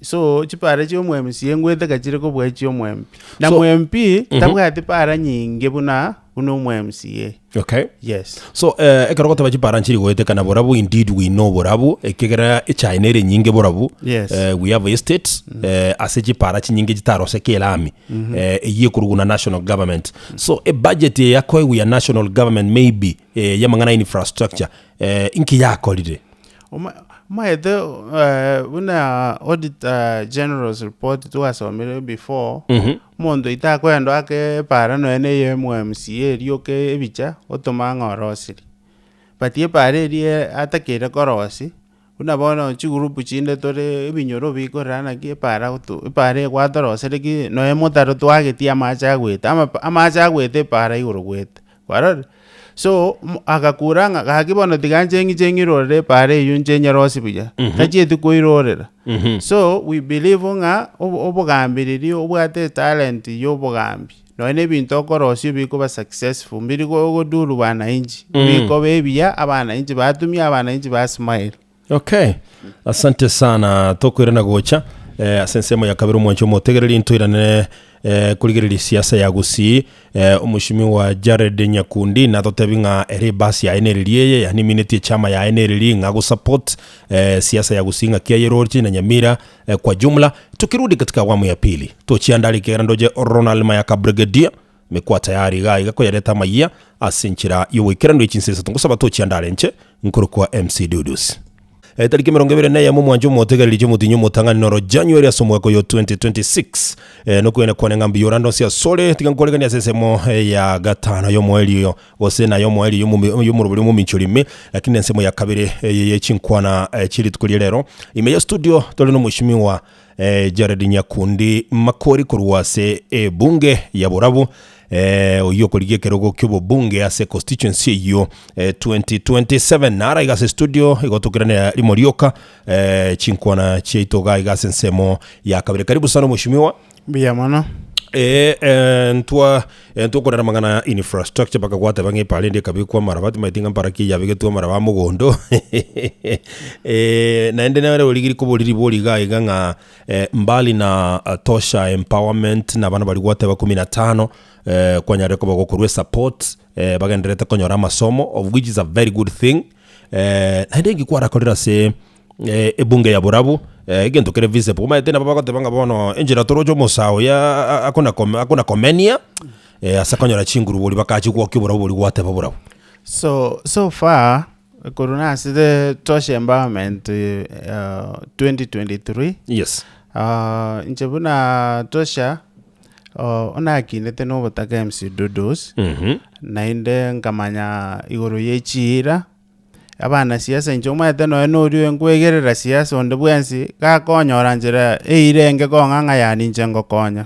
so chipara chiyo mu MCA ngwete kachire ko bwe chiyo mu MP na mu MP tabwati para nyinge buna uno mu MCA. Okay. Yes. So ekarogota bachipara nchiri gwete kana Borabu indeed we know Borabu ekegera echainere nyinge Borabu. Yes. We have estates asechi para chinyinge jitarose kelami eye kuruguna national government. So a budget yakoi we are national government maybe yamangana infrastructure inki yako lide. Maede una audit general's report to us before mondo itakwendo ake para no ene ye mu MCA rioke ebicha otomanga orosiri but ye pare rie atakere korosi una bono chi group chinde tore ebinyoro bikorana ke para utu pare kwatorosere ki no emotaro twageti amacha gweta amacha gwete para iguru gwete kwaro so akakuranga kakibono tiganjengi rore pare yunje nyarosi buja kajetu koirorera so we believe nga obugambiriri obwate talent yobugambi no ene bintu korosi biko ba successful mbiri go duru bana inji biko bebia abana inji batumia abana inji ba smile. Okay. Asante sana tokwirana gocha asensemo ya kabiri mwancho motegereri ntoirane kuligereri siasa ya gusi umushimi wa Jared Nyakundi na totebinga ere basi ya eneriliye ya ni minute chama ya enerili ngago support siasa ya gusi ngakia yerorchi na Nyamira kwa jumla. Tukirudi katika awamu ya pili tochiandali kerandoje Ronald Mayaka Brigadier mekuwa tayari gaiga ko yareta mayia asinchira yowe kerando ichinsesa tungusaba tochiandale nche nkuru kwa MC Dudus. Tariki 24 ya mwanjo motegereri je mutinyo mutangani noro January asomweko yo 2026 nokwene kone ngambi yorando sia sole tikankolekania sesemo ya gatano yo mweli yo osena yo mweli yo murubuli mu minchulime lakini nsemo ya kabiri ye chinkwana chiri tukuli lero ime ya studio tole no mushimiwa Jared Nyakundi makori kuruwase bunge ya Borabu oyo koligie kerogo kyobo bunge ase constituency yo 2027 nara igase studio igotokirane limorioka chinkwana cheitoga igase nsemo ya kabiri. Karibu sana mheshimiwa. Bia mwana ntwa korera mangana infrastructure baka kwate bangi palende kabikwa marabati maitinga paraki yabige tu maraba mugondo na ende na oligiri ko boliri boliga iganga mbali na tosha empowerment na bana bali kwate ba 15 kwanyare ko bagokurwe support bagenderete konyora masomo of which is a very good thing na ndengi kwa rakorera se ebunge ya Borabu igento kere vise poma tena baba kote banga bono enjira torojo mosao ya akona komenia asakonyora chinguru boli bakachi kwa Borabu boli gwate Borabu. So far corona side tosha environment 2023 yes njebuna tosha ona kinete no botaka MC Dudus na inde nkamanya igoro yechira abana siasa njoma eteno enorio ngwegerera siasa onde bwensi ka konyora njira eirenge konganga yani njengo konya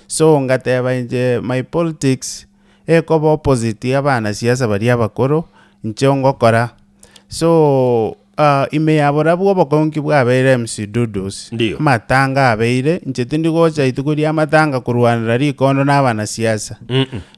so ngateba nje my politics ekoba opposite abana siasa bari abakoro nchongo kora so ime yabora bwo bokonki bwabere MC Dudus matanga abeire njetindi gocha itukuri amatanga kurwanira rikondo n'abana siasa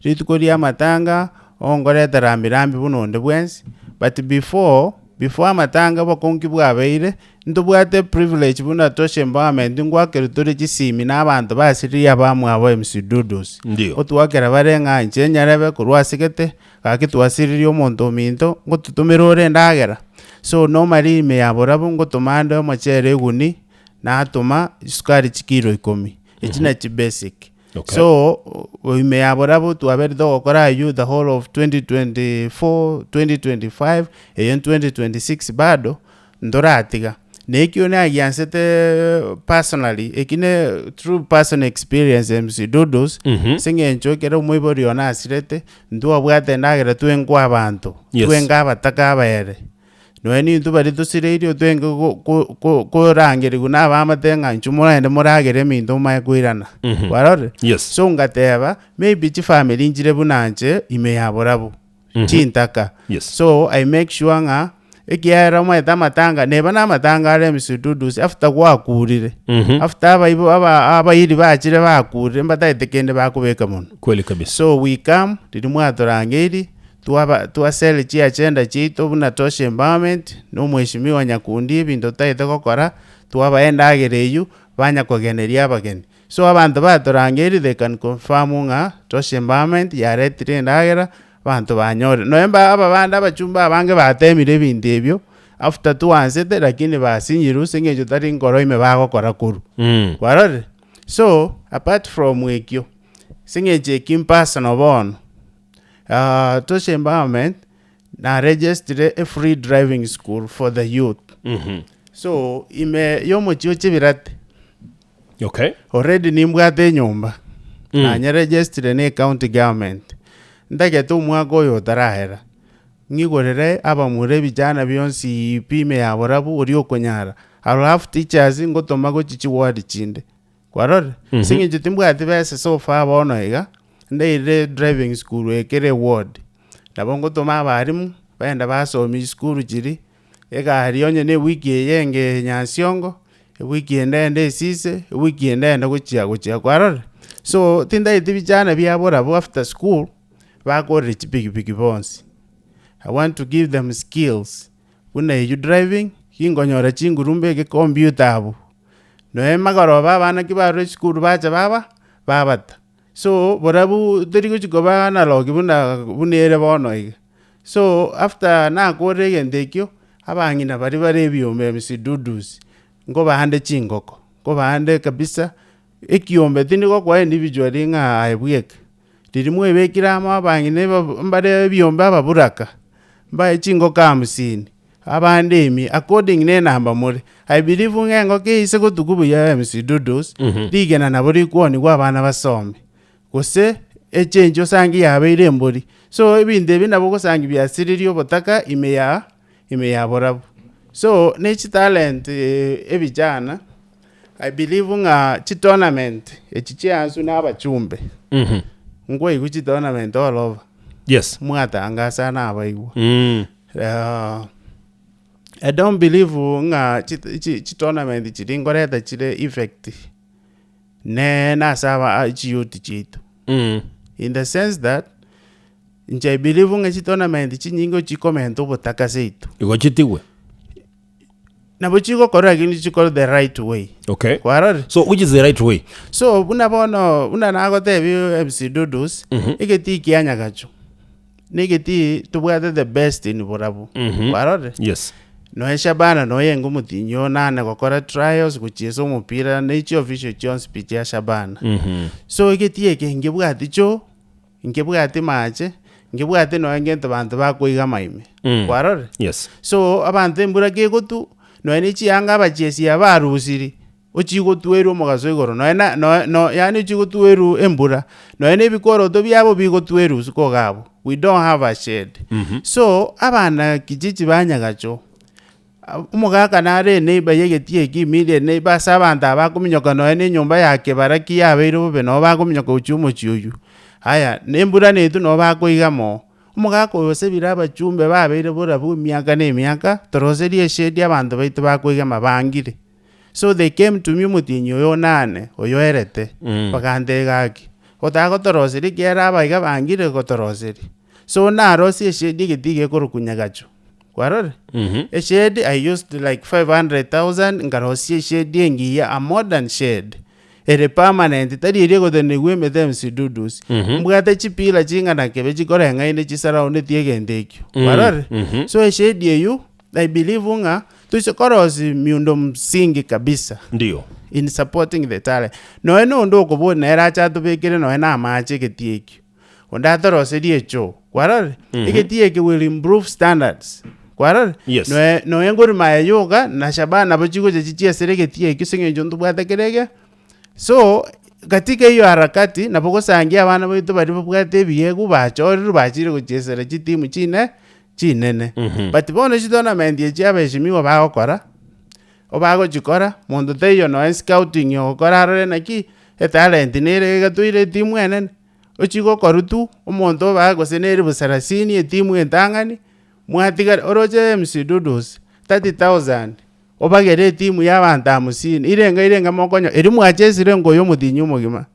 ritukuri amatanga ongoreta rambirambi bunonde bwensi but before before amatanga bakonki bwabeire ndubwate privilege buna toshe empowerment ngwakere turi kisimi n'abantu basiriya bamwabo emsidudos otwakera barenga nche nyarebe kurwasigete kakitwasiririo omonto ominto ngotutumirore ndagera so normally ime ya Borabu ngotumande omochere eguni natuma sukari chikiro 10 echina chi basic. Okay. So ime ya Borabu twabere gukora you the whole of 2024 2025 and 2026 bado ndoratiga nekyo ne agyansete personally ekine true personal experience MC Dodos singencho kera umwibori ona asirete ndo bwate ndagera twenkwa abantu twenga bataka bayere noeni ntubari tusirerio twenga ko rangeri guna bamatenga nchumura ende muragere mindo makwirana warore. Yes. So ngateba maybe chi family njire bunanje ime ya Borabu chintaka. Yes. So I make sure nga ekiera mweta matanga neba na matanga ale misududusi after kwakurire after abayiri bachire bakurire mbata itekende bakubeka muno kweli kabisa. So we come tidimwatorangeri tuwasele chi agenda chito buna toshe empowerment no mheshimiwa Nyakundi bintu taite gukora twabaenda agereyu banyakogeneria abageni. So abantu batorangeri they can confirm nga toshe empowerment yaretire ndagera bantu banyore noemba aba banda abachumba abange batemire bintu ebyo after tuwansete lakini basinyiru singejo tari ngoro ime bagokora kuru warore. So apart from wekyo singeje kimpasano bono toshe empowerment na register a free driving school for the youth. So ime yomochio chibirate. Okay. Already nimbwate nyumba na nyeregister ne county government ndage tu mwaka oyo tarahera ngigorere abamure bijana byonsi pime ya Borabu uri okonyara have teachers ngotoma go chichi ward chinde kwarore singe timbwate bese so far bono iga ndeire driving school ekere ward nabongo toma abarimu baenda basomi school jiri ega harionye ne wiki yenge nyasiongo wiki ende sise wiki ende guchia kwarore. So tinda itibijana bya Borabu after school bakore chipiki bonsi. I want to give them skills kuna you driving kingonyora chingurumbe ke computer abu no emagoro bana kibaro school bacha babata. So Borabu tiri kugoba analog bunere bono iga. So after na kore gendekyo abangina bari barebiyombe msidudus ngo bahande chingoko ngo bahande kabisa ekiombe tindi kwa individual nga aibweke dirimwe bekirama abangine mbare biyombe ababuraka mbaye chingoka 50 abandemi according ne number muri I believe ngengo ke ise kutukubu ya msidudus digena nabori kwoni kwa bana basome kose echenjo sangi yabeire mbori. So ebinde binabo kosangi byasiririo botaka ime ya Borabu. So nechi talent ebijana I believe nga chi tournament echiche ansu na abachumbe ngo iguchi tournament all over. Yes. Mwata angasa na abaigwa I don't believe nga chi tournament chiringoreta chire effect ne na saba chi youth chito in the sense that I believe nga chi tournament chinyingo chi comment obotaka seito igo chitiwe na bochiko correct ni chiko the right way. Okay. Kwarore. So which is the right way? So una nago tebi MC Dodos igeti kianya gacho negeti tubwate the best in Borabu kwarore. Yes. No eshabana no yengo mutinyo nane gukora trials guchieso umupira nechi official John speech ya Shabana. So igeti eke ngebwate cho ngebwate mache ngebwate no ngento bantu bakuiga maime kwarore. Yes. So abantu embura gegotu no enichi yanga abachesi abarusiri ochigo tueru mugaso igoro no yani ochigo tueru embura no ene bikoro to byabo bigo tueru siko gabo we don't have a shed. So abana kijiji banyagacho umugaka nare neighbor yegetie ki million neighbor sabanta bakuminyoka no ene nyumba yake baraki yabeiro be no bakuminyoka uchumo chiuyu haya nembura netu no bakuigamo umugaka yose biraba chumbe babeire Borabu miaka ne miaka toroseri eshedi abantu baitu bakuiga mabangire. So they came to me mutinyo yo nane oyo erete bakande gaki otago toroseri kiera baiga bangire ko toroseri. So na rosi eshedi getige korukunyagacho kwarore a shed I used like 500,000 ngarosie shed yengi a modern shed ere permanent tadi ire go the we me them sidudus mbwate chipila chinga na kebe chikore ngaine chisaraunde tiegendekyo kwarore so a shed you I believe unga tuchokorosi miundo msingi kabisa ndio in supporting the talent no eno ndo kubona era cha tubekire no ena amache ketiekyo onda torose diecho kwarore iketieke will improve standards kwarore yes. no engori mayoga na shabana bochiko chichia sereke tiekyo singenjo ndubwate kerege so katika hiyo harakati napokosangia abana boito bari bubwate biyegu bachorru bachire kuchesera chitimu chinene but bono tournament ye chabeshimiwa bagokora obago chikora mondo teyo no scouting yo korarore naki talent nere gatuire timu enen ochiko korutu omonto bago seneri busarasini e timu entangani mwatiga oroje MC Dudos 30,000 obagere timu y'abantu 50 irenga mokonyo eri mwachesire ngoyo mutinyu mugima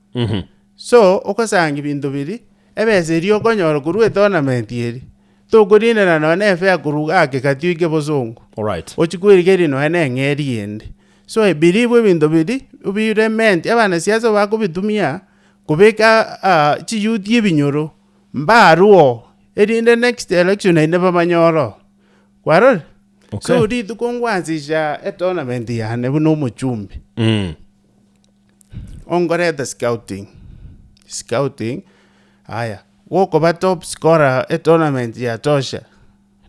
so okosanga ibintu biri ebese eri okonyoro kurwe tournament yeri tokurine na none fair kuruga akekatiuke bozongo alright ochikwirigeri no ene ngeri ende so I believe ibintu biri ubirement abana siasa bakubitumia kubeka chi youth yebinyoro mbaruo eri in the next election ine bamanyoro kwarol okay. So di tukongwanzisha a tournament ya ne buno muchumbi ongore the scouting haya woko ba top scorer a tournament ya tosha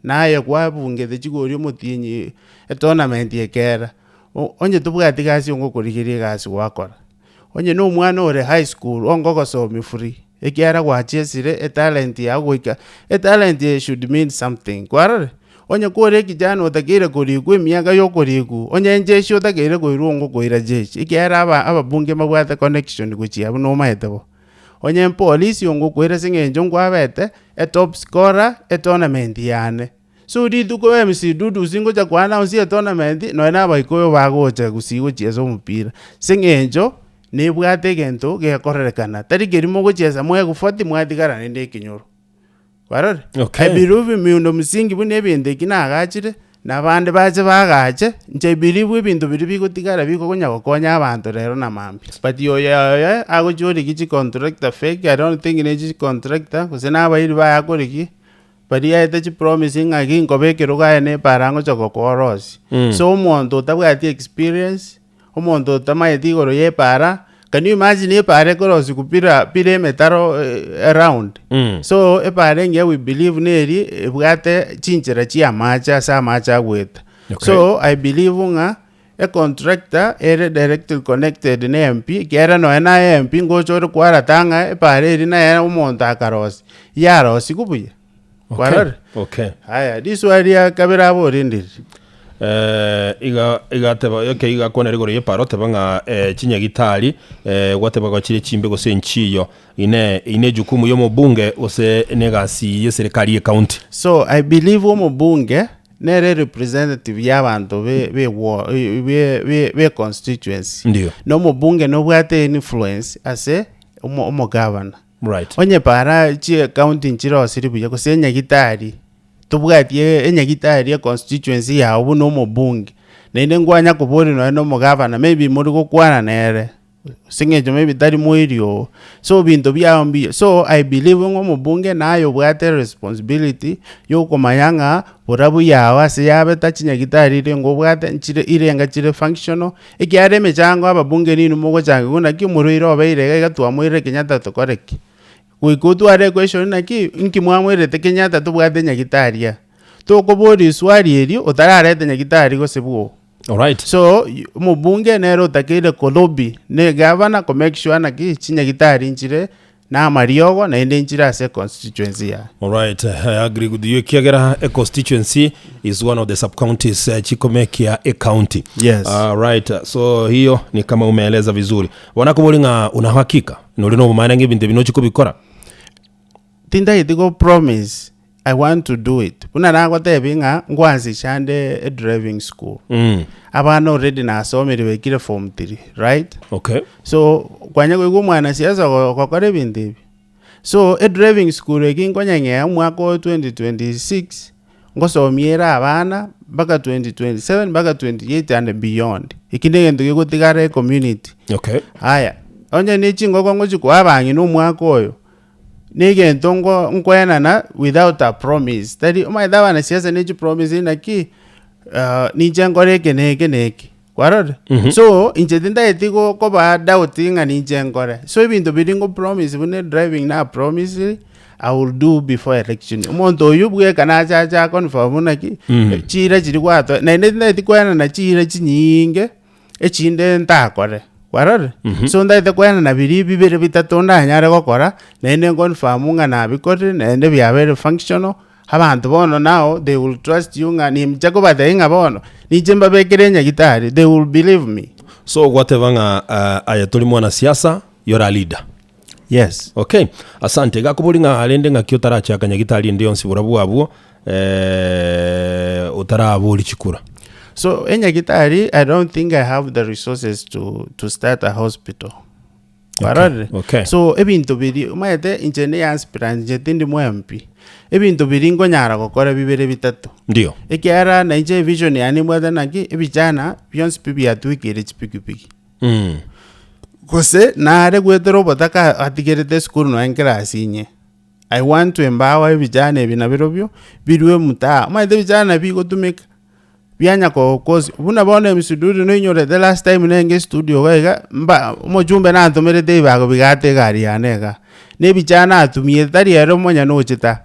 naye kwabunge the chigori mutinyi a tournament ye kera onye tubwati gasi ngokurigiri gasi wakora onye no mwana ore high school ongogosomi free ekera gwachesire a talent ya gwika a talent should mean something kwarare onye kore kijana otakire kuriku miaka yo kuriku onye njeshi otakire koirungo koira jeshi ekera ababunge mabwate connection kuchi abo no maetebo onye police yongo kwera singenjo ngwabete a top scorer a tournament yane so di duko MC Dudu singo cha kwana onsi tournament no ena baikoyo bagocha gusigo chezo mupira singenjo nebwate gento ge korerekana tari gerimo gocheza mwe gufati mwadigara nende kinyoro warore okay. I believe miundo msingi bune bende kinagachire nabande baje bagache nje believe ibintu biri bigutigara biko konya gokonya abantu rero na mambi but yo ago jori kichi contractor fake I don't think in contractor kusena abairi ba yakoriki but ya ete promising again kobekero ga ne parango chokokorosi so umuntu tabwati experience umuntu tamaiti goro ye para can you imagine ye pare korosi kupira pire metaro around so e pare nge we believe neri bwate chinchira chi amacha sa macha wet okay. So I believe nga a contractor ere directly connected na MP kera no na MP ngochoro kwara tanga e pare ri na umuntu akarosi yarosi kubuye okay. Okay. Haya this area kabira borindiri igateba okay igakona rigoro ye parote banga chinya gitari gwateba gachire chimbe go senchiyo ine jukumu yo mubunge ose negasi ye serikali ye county so I believe wo mubunge nere representative y'abantu be constituency ndio no mubunge no bwate influence ase omo governor right onye para chi county nchiro siribuye ko senya gitari tubwatie enyagitari ya constituency ya ubuno mubunge nende ngwanya kubori no mugavana maybe muri gukwana nere singejo maybe tari moirio so bintu byambi so I believe ngo mubunge nayo bwate responsibility yo komayanga Borabu yawa se yabe tachinyagitari ire ngo bwate nchire irenga chire functional ikyare mechango ababunge ninu mugo change kuna kimuriro abaire gatwa moire Kenyatta tokoreki kuikutu are question naki nkimwamwirete Kenyatta tubwate nyagitaria tokobori swali eri otararete nyagitari go sebuo alright so mubunge nero takire kolobi ne governor ko make sure naki chinyagitari nchire na mariogo na ende nchire ase constituency ya alright I agree with you kiagera a constituency is one of the sub counties chikomekia a county yes right so hiyo ni kama umeeleza vizuri wanakubolinga una hakika nolino maana ngibinde binochiko bikora tinda itigo promise I want to do it kuna nako tebinga ngwanzi shande a driving school abana already na asomere bekire form 3 right okay so kwanya ko mwana siasa kokore bindibi so a driving school ekingonya nge mwaka 2026 ngosomiera abana mpaka 2027 mpaka 28 and beyond ikinde gento gigutigara community. Okay. Haya onye nechingo kwa ngochi kwa abangi no mwaka oyo negento nkwenana without a promise tadi umaidaba na siasa nechi promise inaki nichengore neke kwarod. So inche tinda etiko ko ba doubting and nichengore so ibintu bidingo promise bune driving na promise I will do before election umuntu yubwe kana cha confirm naki chira chiri kwato na tinda etikwana na chira chinyinge echinde ntakore kwarod. So nda etikwena na bibiri bitatonda nyare gokora na confirm nga na bikore na bya very functional abantu bono now they will trust you nga ni mchako batainga bono ni jemba bekere Nyagitari they will believe me. So whatever nga ayatoli mwana siasa you're a leader. Yes. Okay. Asante gakubuli nga alende nga kiotaracha Nyagitari ndi onsi Borabu abuo utarabuli chikura. So in Nyagitari I don't think I have the resources to start a hospital. Okay. So ebintu biri umayete injene aspirant jetindi mwempi ebintu biringo nyara gukora bibere bitatu ndio ekiara na ije vision yani mwada nagi ebijana byonse bibi atwikire chipikipiki kose nare gwetero botaka atigerete school no enklasi nye I want to empower ebijana ebinabirobyo biriwe muta umayete bijana bigo tumika byanya ko cause buna bone misududu no inyore the last time nenge studio ga mba umujumbe na ntomere de bago bigate gari yanega ne bijana atumie tari ero monya no chita.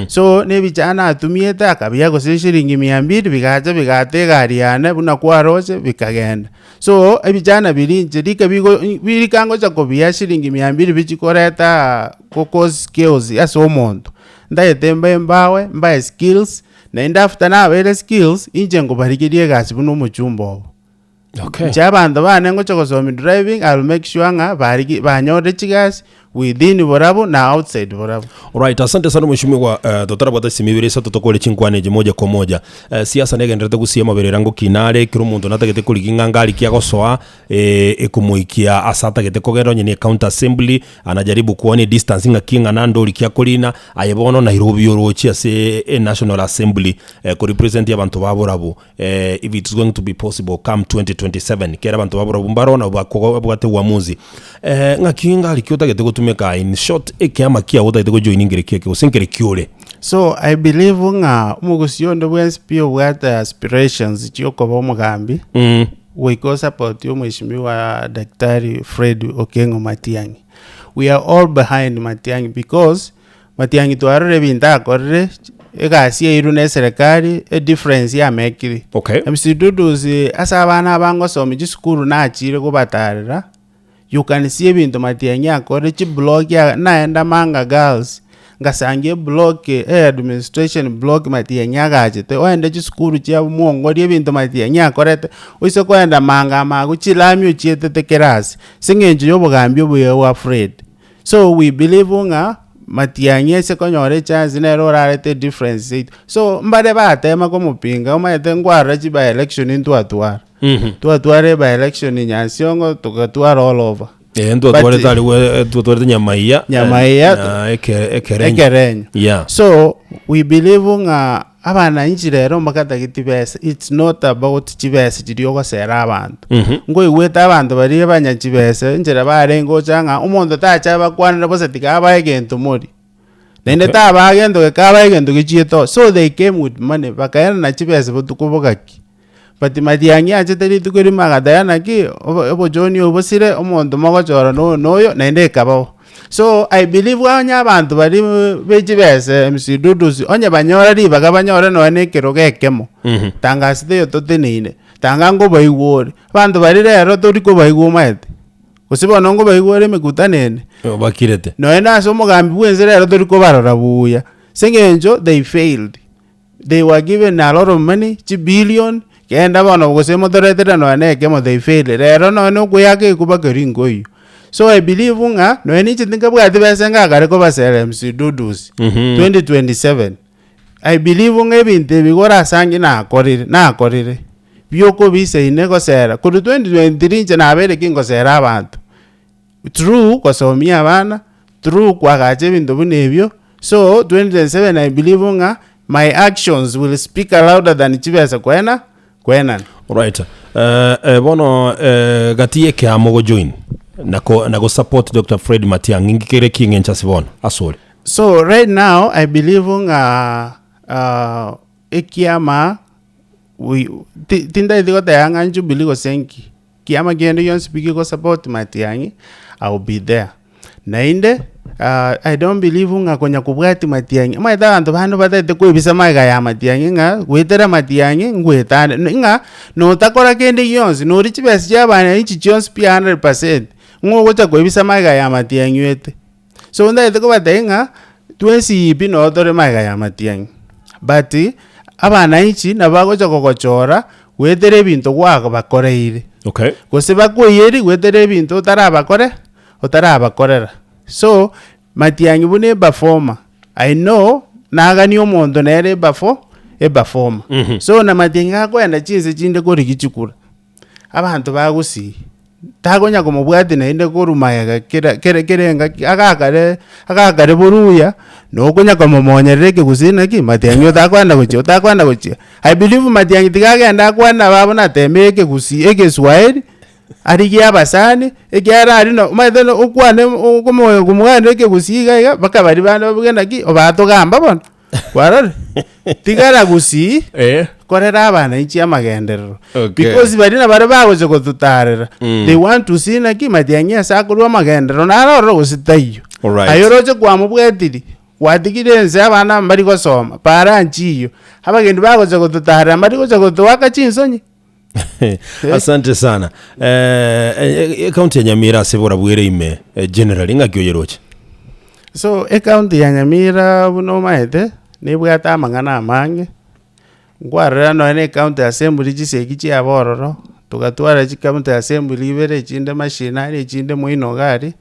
So ne bijana atumie ta kabya ko shiringi 200 bigate gari yana buna kwa rose bikagenda. So ebijana birinje birikango cha ko bya shiringi 200 bichikoreta ko skills aso muntu ndaye tembe mbawe skills na after na wele skills inje ngo barigirie gasi buno muchumbo. Okay. Chabanda bane ngo choko driving I'll make sure nga barigi banyore chigas within Borabu na outside Borabu. Alright, asante sana mheshimiwa Dr. Bwatasi mibirisa tutokole chinkwane moja kwa moja. Siasa negendete gusiema bererango kinare kiro muntu natagete kulikinga ngali kiagosoa ekumuikia asata gete kogero nyene county assembly anajaribu kuone distancing akinga nando likiakolina ayebono Nairobi yorochi ase national assembly ku represent abantu ba Borabu if it's going to be possible come 2027 kera abantu ba Borabu mbarona bwate uamuzi ngakinga likiota gete tumeka in short ekiama kia woda ite joining keke usinkere kiole. So I believe nga umugusiondo bwenspio what aspirations chiyoko bomugambi we go support you mheshimiwa Daktari Fred Okengo Matiang'i. We are all behind Matiang'i because Matiang'i twarore binta korre egasi irune serikali a difference ya mekiri. Okay. Msiduduzi asa abana bango somi jisukuru na achire kubatarira. You can see bintu Matiang'i akore chi blog ya naenda manga girls ngasangie blog administration blog Matiang'i agachete oende chi school chia muongori bintu Matiang'i akorete uise kwenda manga magu chilamyo chietete kerasi singenje yobugambi obuyewa afraid. So we believe nga Matiang'i se konyore chance nero rarete difference. So mbade batema ko mupinga umayete ngwara chi by election into atwara. Tuatware by election in Nyasiongo tukatwara all over. Endo tuatware nyamaiya ekerenyo. Yeah. So we believe nga abana inchi rero makata kitibese it's not about chibese chirioko sera abantu. Ngo iweta abantu bari banya chibese njera barengo changa umuntu tacha bakwana bose tikaba egento muri. Nende taba agendo kaba egento kichieto so they came with money bakaena na chibese butukubogaki. But Matiang'i acheteri tukuri magadayana ki obo joni obosire omuntu mogochora noyo nende kabao. So I believe wanya abantu bari bejibese msiduduzi onye banyora ri bagabanyora no ne kiroge kemo. Tangasite yo totenine. Tangango bayiwori. Abantu bari rero toriko bayigomete. Kusibona ngo bayigore mekutanene. Bakirete. No ena so mugambi bwenze rero toriko barora buya. Sengenjo they failed. They were given a lot of money, billion. Kenda bano gusemo toretera no aneke mo they fail rero no kuyake kubakeringo yo. So I believe nga no eni chitinga bwati besenga kare ko basere msiduduzi 2027. I believe nga ebinte bigora sangi na akorire byoko bise inego sera ku 2023 nje na abere kingo sera abantu true kosomia abana true kwagache bintu bunebyo. So 2027 I believe nga my actions will speak louder than chibesa kwena. Right. Bono gatie ke amogo join nako support Dr. Fred Matiang'i ngikere kingencha sibona asole. So right now I believe ekiama tinda idiko tayanga njubili go senki kiama gendo yon speak go support Matiang'i, I will be there. Nainde I don't believe konya kubwati Matiang'i maita antu bano batete kwebisa maiga ya Matiang'i nga gwetera Matiang'i ngwetane nga no takora kende yonsi no richibesi jabana ichi chons pia 100% ngocha kwebisa maiga ya Matiang'i wete. So nda iteko batenga twesi bino otore maiga ya Matiang'i, but abana ichi nabagocha kokochora wetere bintu gwako bakoreire. Okay. Gose bakweyeri wetere bintu otarabakorera. So Matiang'i bune performer. I know nagani omonto nere performer. So na Matiang'i akwenda chinse chinde kori kichukura abantu bagusi tagonya kumubwati na inde korumayaga kerenga akakare buruya no kunya komomonyereke kusina ki Matiang'i utakwenda kuchi. I believe Matiang'i tikagenda kwenda babona temeke kusi egeswairi ari abasani egera ari no maitheno ukwane kumoyo kumwana ke kusiga baka bari bana bugenda ki obatogamba bona warore tigara gusi korera abana ichi amagenderero because bari na bari bagoze kututarera they want to see na ki Matiang'i asakurwa amagenderero naroro gusitayo ayoroje kwa mubwetiri wadigirenze abana bari gosoma paranchiyo abagendi bagoze kututarera bari goze kutuwaka chinsonyi. Asante sana. County ya Nyamira sebora bwere ime generally ngakyoyeroche. So county ya Nyamira buno maete nibwata amangana amange ngwarera no ene county assembly chisekichi abororo tugatwara chi county assembly ibere chinde machinery chinde muino gari.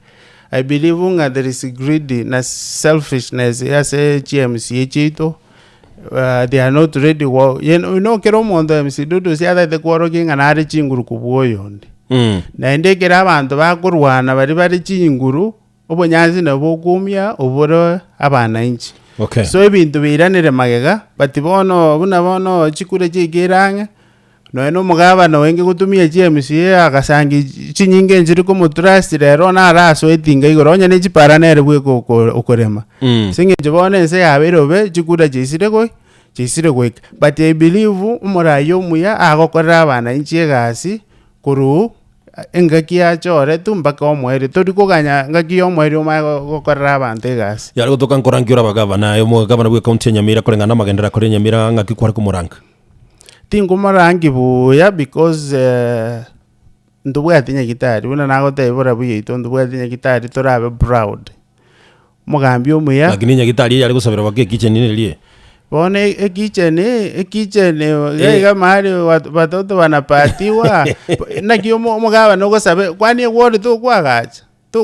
I believe there is greed na selfishness as a GMC chito. They are not ready. You know kero mondo MC dudu si ada de kworo kinga na ari chinguru kuboyo ndi. Na ende kera abantu bakurwana bari chinguru obonyanzi na bogumya oboro abana inchi. Okay. So ebintu biranire magega bono chikure chigeranga no eno mugaba no wenge gutumia GMC akasangi chinyinge njiri ko mutrust rero na raso etinga igoronya ne chiparanere bwe okorema. Singe jobone se aberobe chikura chisire ko but I believe umurayo muya agokorera abana inchi gasi kuru engaki achore tumbaka omwere tori kuganya ngaki omwere omagokorera abantu gasi yari gutoka nkorangira abagabana yo mugabana bwe county ya Nyamira korengana magendera kore Nyamira ngaki kwari kumuranga tingumarangi buya because ndubwatinya gitari una nagote Borabu yito ndubwatinya gitari torabe proud mugambi omuya lakini nya gitari yari gusabira bake kitchen nilie bone kitchen gaiga mahali watoto wanapatiwa na kiyo mugaba no gosabe kwani word to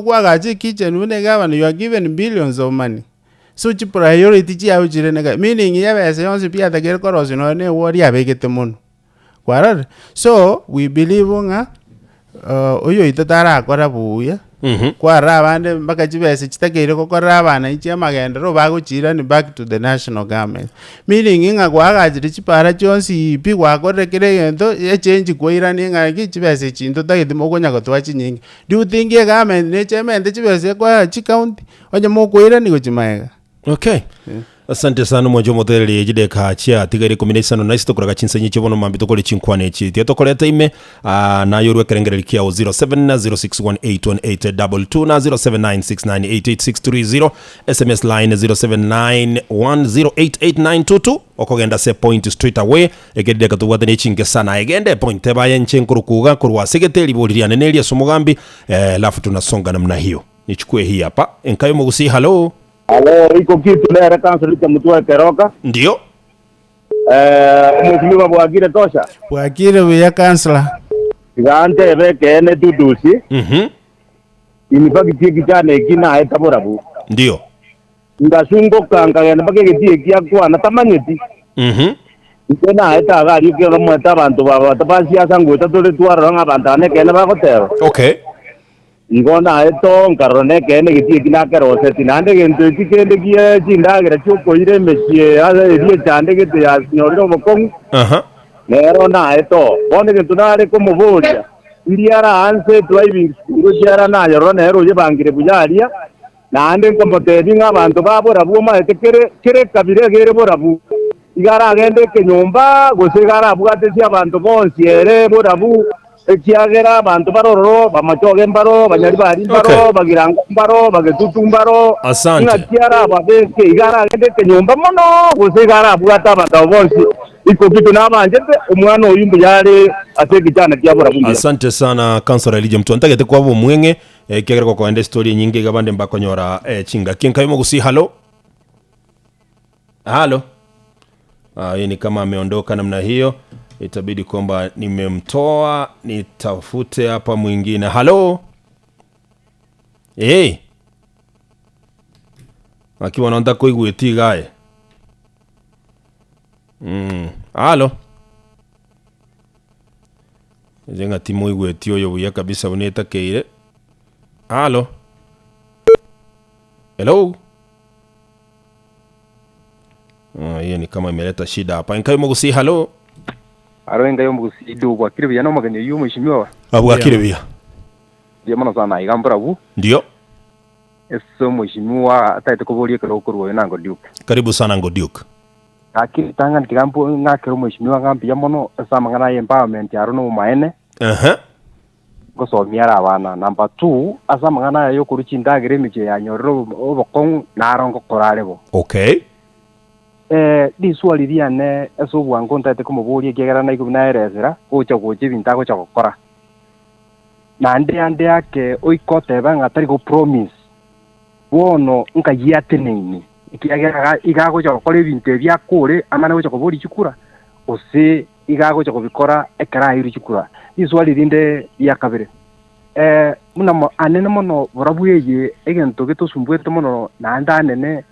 kwagacha kitchen une gaba you are given billions of money. So chi priority chi au chire nega meaning ya bese yonse pia tager korosi no ne wori abegete muno kwarar. So we believe oyo itatara akora buya kwara abande mpaka chibese chitakere kokora abana ichi amagendero baguchira ni back to the national government meaning kwagachire chipara chonsi pi kwakorekere gento echange koira ninga chibese chinto tagithimo konya gotwa chinyingi do you think government ne chemende chibese kwa chi county onya mokoira ni gochimaega. Okay. Asante sana mwanjo motereri ejide kachia tigari combination na isto kuraga chinsenye chibono mambito kole chinkwane chi tieto koleta ime na yorwe kerengere kia 0706181822 na 0796988630 SMS line 0791088922 okogenda se point straight away egede katubwate ne chinge sana egende point baye nchenkurukuga kurwa segeteli boliria nenelia somugambi lafu tunasonga namna hiyo nichukue hii hapa enkayo mugusi. Hello. Alo, iko kitu leo council cha mtu wa Keroka. Ndio. Mheshimiwa Bwagire tosha. Bwagire we councilor. Gante beke ene tudusi. Inipaki tiki chane kina eta Borabu. Ndio. Ngasungo kanga yana bake gitie kia kwa na tamanyeti. Tena eta gari ke mo eta bantu baba tapasi asango eta tole tuara nga bantane kena ba kotero. Okay. igona eto nkarone kene gitie kinake rose tinande gento tikende gie chindagira chuko ire mechie ade rie chande gete ya nyoriro bokong nero na eto bone gento nare kumuburia iriara anse driving school jara na yoro nero je bangire bujaria nande komotedi ng'abantu baburabu maete kere kabire gere burabu igara agende kenyumba gose igara abwate cia abantu bonsi ere burabu ekiagera abantu barororo bamachoge mbaro banyari bari mbaro bagiranga mbaro bagetutu mbaro ngatiara ababeke igara agende kenyumba mono gose igara abwate abantu bonsi iko kitu nabanjete umwana oyumbu yale ateki cyane kya burabu. Asante sana Councilor Elijah mtu antagete kwa bo mwenge kiagera kwa ende story nyingi gabande mbakonyora chinga kinkaimo gusi halo hii ni kama ameondoka namna hiyo, itabidi kwamba nimemtoa, nitafute hapa mwingine. Halo akiwa naonda kuigwiti gae halo jenga timu igwiti oyo buya kabisa uneta keire. Halo hello hiyo ni kama imeleta shida hapa. Inkayo mugusi halo inkayo mugusi do kwa kiribia no maganye yu mheshimiwa abu kiribia ndio maana sana igambura bu ndio eso mheshimiwa ataite kubolie kero kurwo nango Duke. Karibu sana ngo Duke. Akiri tanga ndigambo ngakero mheshimiwa ngambia mono sama ngana empowerment yaro no maene gosomia abana. Number 2 asama ngana yo kuruchi ndagire miche ya nyororo obokong narongo korarebo. Okay. Diswali diane eso bwango ntate kumubuli kigera na ikubina erezera ocha goje bintago cha gukora na ande yake oikote banga tari go promise wono nkayate nini ikigera igago cha gukora ibintu bya kure amana gocha kubuli chikura ose igago cha kubikora ekara iri chikura. Diswali dinde ya kabere muna anene mono borabuye egento getosumbwete mono na andanene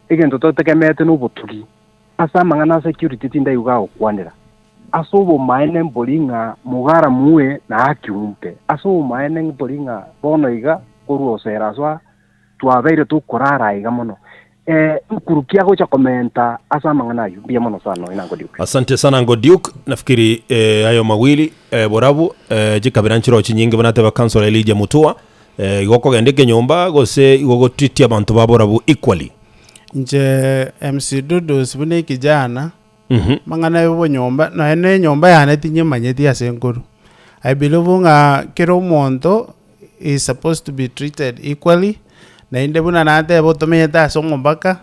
egento totekemete n'ubutugi asa mangana security tinda yuga okwanira asobo maene mbolinga mugara muwe na akiumpe asobo maene mbolinga bono iga koruo seraswa twabeire tukorara iga mono ukurukia gocha komenta asa mangana yu bia mono sana inango Duke. Asante sana ngo Duke. Nafikiri hayo mawili Borabu jikabiranchiro chinyinge banate ba Councilor Elijah Mutua igoko gendeke nyomba gose igoko treat abantu ba Borabu equally. Nje MC Dudu sibune kijana mangana yobo nyomba na ene nyomba yana tinye manyeti asenkuru. I believe nga kero monto is supposed to be treated equally na inde buna nate botometa songombaka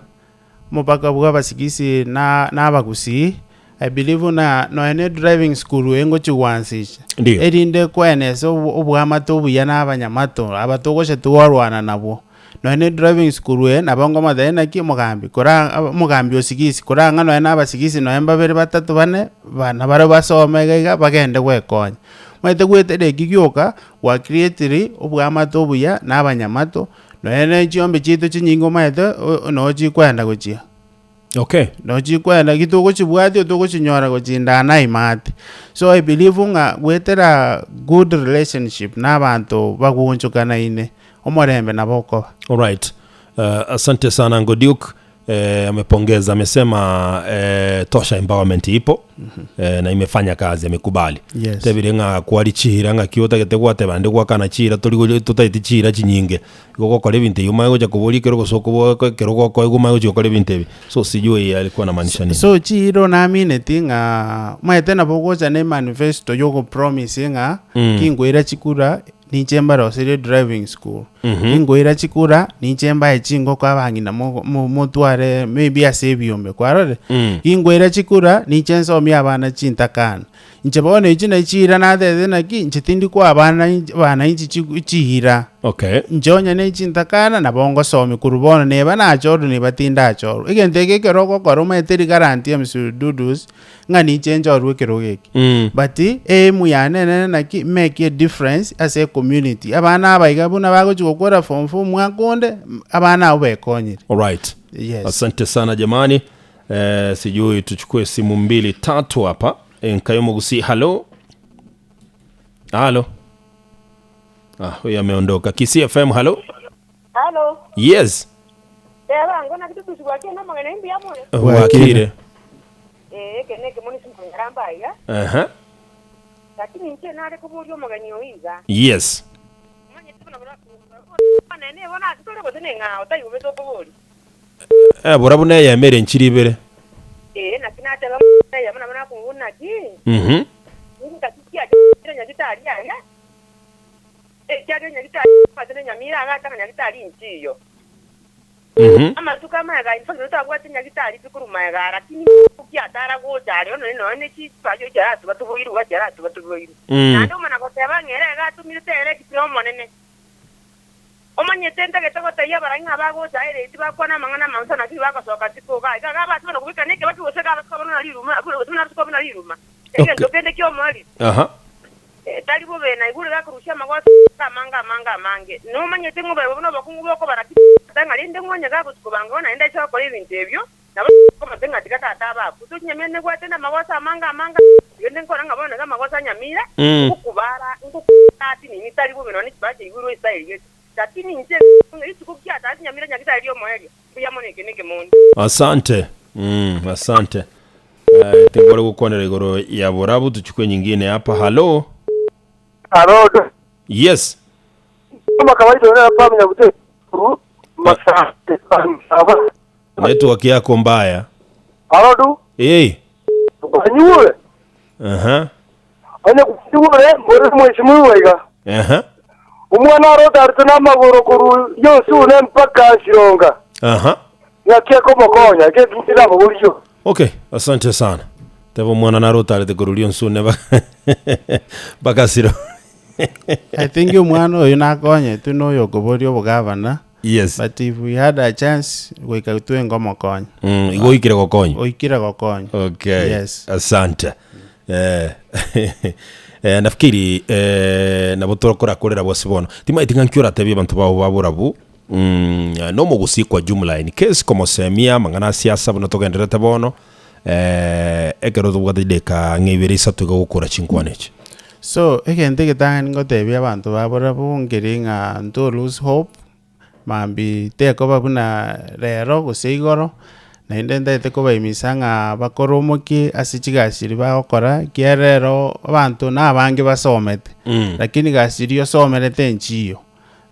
mobaka buga basigisi na abagusi. I believe na no ene driving school engo chiwansisha erinde kwene so obwamato buyana abanyamato abatogoshe tuwarwana nabo no ene driving school abongo madena ki mugambi kora mugambi osigisi kora ngano ena abasigisi no emba bere batatu bane bana bare basomega bagende kwekonya mwete gwete gigyoka wa creative obwamato buya n'abanyamato no ene chiombe chito chinyingo maete no chikwenda gochia. Okay. No chikwenda gitugo chibwati otugo chinyora gochindana imati. So I believe nga gwetera good relationship n'abantu bagunchukana ine omorembe naboko. All right. Asante sana ngo Duke. Amepongeza, amesema tosha empowerment ipo na imefanya kazi, amekubali. Yes. Tebire nga kwari chira nga kiota getegwa tebande kwa kana chira toligo tutaiti chira chinyinge goko kole binte yuma goja kubuli kero gosoko kero goko guma goja kole binte so sijui alikuwa na maanisha nini. So chiro na mine tinga maetena bogoja ne manifesto yoko promise nga kingwera chikura ni chemba rosere driving school ingoira chikura ni chemba echingo kwa bangina motware maybe asebiombe kwarore ingoira chikura ni chenso mi abana chintakana nchebone ichina ichira na thede na ki nchitindi kwa abana ichihira. Okay. Njonya ne chintakana na bongo somi kurubona ne bana achoru ne batinda achoru igenteke keroko koroma eteri guarantee msududus ngani chenjoru kerogeki but muyane na ki make a difference as a community abana abaiga buna bago chukokora form mwakonde abana ubekonyire. All right. Yes. Asante sana jamani. Sijui tuchukue simu 2-3 hapa. Nkayomo gusi halo Huyu ameondoka. KISII FM, hello. Hello. Yes. Ngona kitu tusiwakie na magana imbi amone. Wakire. Keneke moni simkaramba ya. Lakini nje nare kubulyo magani oiza. Yes. Manye tuna bora. Nene wana tutore botene nga otayi ubezo kubuli. Borabu naye yamere nchiribere. Na kinata ya mana kunguna ki. Nikasikia nyagitari ya. Cyari nyagitari patene nyamira agata nyagitari nchiyo. Ama tukama ga info tutagwa nyagitari tukuruma ga lakini ukiatara go cyari none ki pajo cyara tubatubuyiru cyara tubatubuyiru. Nando mana ko teba ngere ga tumitere kityo monene. Omanye tenta getako taya baranga bago cyari tibakwana mangana mansana kibako soka tiko ga batu no kubika neke batu osega ko na liruma ko na liruma. Ege topende kyo mali. Talibo bena igure gakurusha magwasa manga mange no manye tengo babo no bakungu boko baraki tanga linde ngonya gabo tukubanga ona enda cyo kora ibintu ebyo nabo ko matenga tikata ba kutu nyamene gwate na magwasa manga yende nkora ngabona ga magwasa nyamira ukubara ngukati ni talibo bena ni baje iguru style lakini nje ngitukukia tati nyamira nyakita iliyo moyo kuyamone keneke mundi. Asante. Asante. Tengole kukonera igoro ya Borabu. Tuchukue nyingine hapa. Hello. Hello. Yes. Kama kawaida unaona hapa Nyakundi. Network yako mbaya. Hello du. Banyule. Ane kusiwore mbore mheshimiwa iga. Umwana roda artuna magoro kuru yosu ne mpaka Shironga. Nyakia komo konya ke bitira maguriyo. Okay, asante sana. Tebo mwana na rota ale kuru yosu ne bakasiro. I think you mwana oyo nakonye tuno yo goborio bugavana. Yes. But if we had a chance we could do ngomo konya. Igoikire gokonyo. Oikire gokonyo. Okay. Yes. Asante. Nafikiri nabotokora korera bose bono tima itinga nkyora tabye abantu babo baburabu no mu gusikwa jumla in case como semia mangana siasa bono togendera tabono ekero tubwadeka ngibiri satuga gukora chinkwaneche. So egente getanga ngotebya abantu baburabu ngeringa ndo lose hope mambi teko babuna rero gusigoro na indenda iteko bayimisanga bakoromoki asichigashiri bakora kierero abantu nabange basomete lakini gashiri yo somerete nchiyo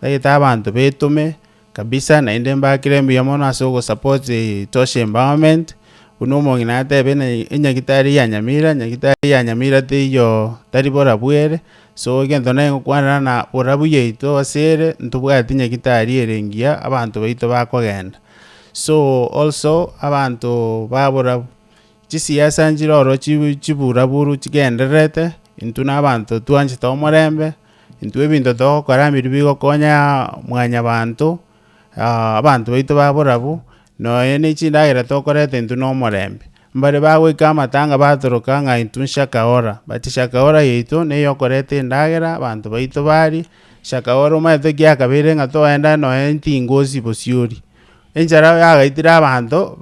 dayita abantu betume kabisa na indemba kirembi yamono asogo support toshe environment unomo nginate bene enyagitari ya nyamira tiyo tari Borabuere so gento na ngokwana na Borabu yeito asere ntubwati nyagitari erengia abantu beito bakogenda. So also abantu babura chisiasa njiroro chiburaburu chigenderete intu nabantu tuanje tomorembe intu ebintu tokora miribigo konya mwanya abantu abantu baito baburabu no ene chindagira tokorete intu no morembe mbare bawe kama tanga batoroka nga intu shakaora bati shakaora yeito ne yokorete ndagira abantu baito bari shakaora maete kya kabere nga toenda no enti ngozi bosiuri enjara yagaitira abantu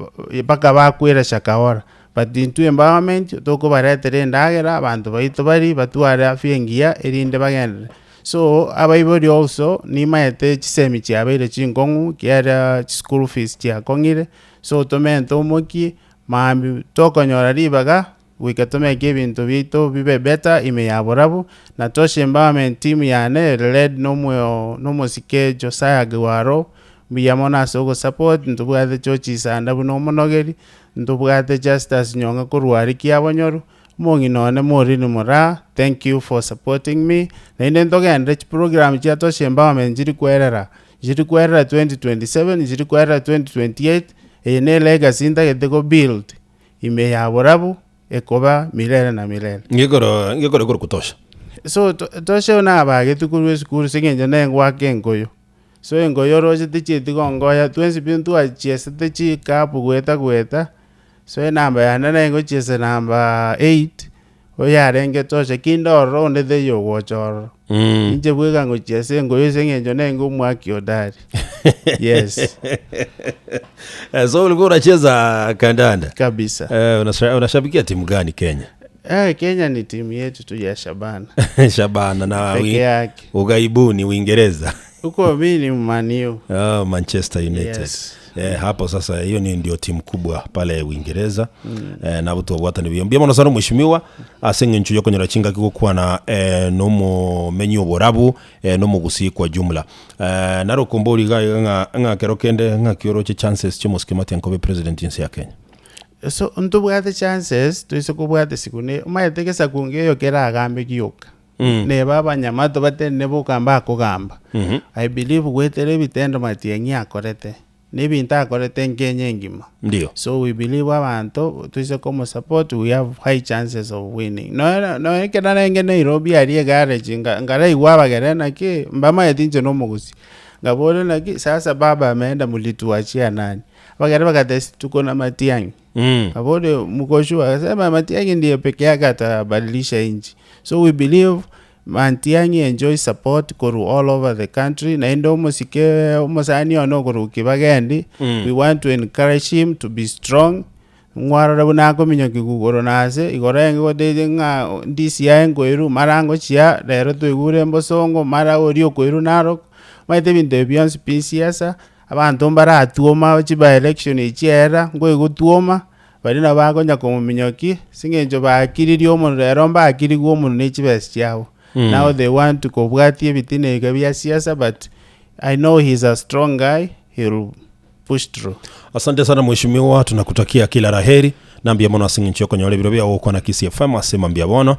paka bakwira shakaora but into environment toko baretere ndagira abantu baito bari batwara afengia erinde bagenda. So abaibori also ni maete chisemi chiabere chingongu kiara school fees chia kongire so tomento moki mambi tokonyora ribaga wikatome gebintu bito bibe beta ime ya Borabu na toshe environment team yane led no sike Josiah Gwaro biyamona sogo support ntubwate chochi sanda buno monogeri ntubwate justice nyonga kurwari kiabonyoru mongi none mori ni mora. Thank you for supporting me na inde ndogende program chia toshe empowerment jiri kwerera 2027 jiri kwerera 2028 ene legacy ndagete build ime ya Borabu ekoba milele na milele ngekoro kutosha. So toshe na abage tukuru skuru singenje nengwa kengoyo so engoyo roje tichiti kongoya twensi pintu achiese tichi kapu gweta so namba ya nana ngo chiese namba 8 oyarenge toshe kindoro onde the yo wochoro nje bwega ngo chiese ngoyo sengenjo nengo mwaki odari. Yes. So ulikuwa unacheza kandanda kabisa. Unashabikia timu gani Kenya? Kenya ni timu yetu tu ya Shabana. Shabana na ugaibuni Uingereza. Huko mimi ni Man U. Manchester United. Yes. Hapo sasa hiyo ni ndio timu kubwa pale Uingereza. Na watu wata ni biambia mwana sana mheshimiwa asenge nchuyo kwenye rachinga kikuwa na nomo menyu Borabu nomo gusi kwa jumla. Naro komboli nga kerokende nga kioroche chances chomo skemati yankobe president insi ya Kenya. So ntubwate chances tuise kubwate sikune umayetekesa kungeyo kera agambe kiyoka. Ne baba nyamato bate nebo kamba kugamba. I believe wetere bitendo matiengi akorete. Nebinta akorete Kenya ngima. Ndio. So we believe abantu tuise como support we have high chances of winning. No ekera nge Nairobi ari garage ngara iwaba gerena ki mbama yetinje no mugusi. Ngabole naki sasa baba ameenda mulituachia nani. Bagara bagatesi tuko na Matiang'i. Abode mkoshu akasema Matiang'i ndiye peke yake atabadilisha nchi. So we believe Matiang'i enjoy support koru all over the country na endo musike umusani ono koru kibagendi. We want to encourage him to be strong. Ngwara bunako minyoki kugoro nase igorenge godede nga ndisi yango eru marango chia lero tuyigure mbosongo mara orio koiru narok maite binde beyond PCS abantu mbara atuoma chiba election echiera ngo igutuoma bari na bagonya komuminyoki singenjo bakiririo omuntu lero mbakirigwo omuntu nechibesi chiao. Now they want to kobwatie bitine gabia siasa, but I know he's a strong guy. He'll push through. Asante sana mheshimiwa, tunakutakia kila laheri. Nambia mono asinginchio kwenye wale biro bya uko na KISII FM asema mbia bono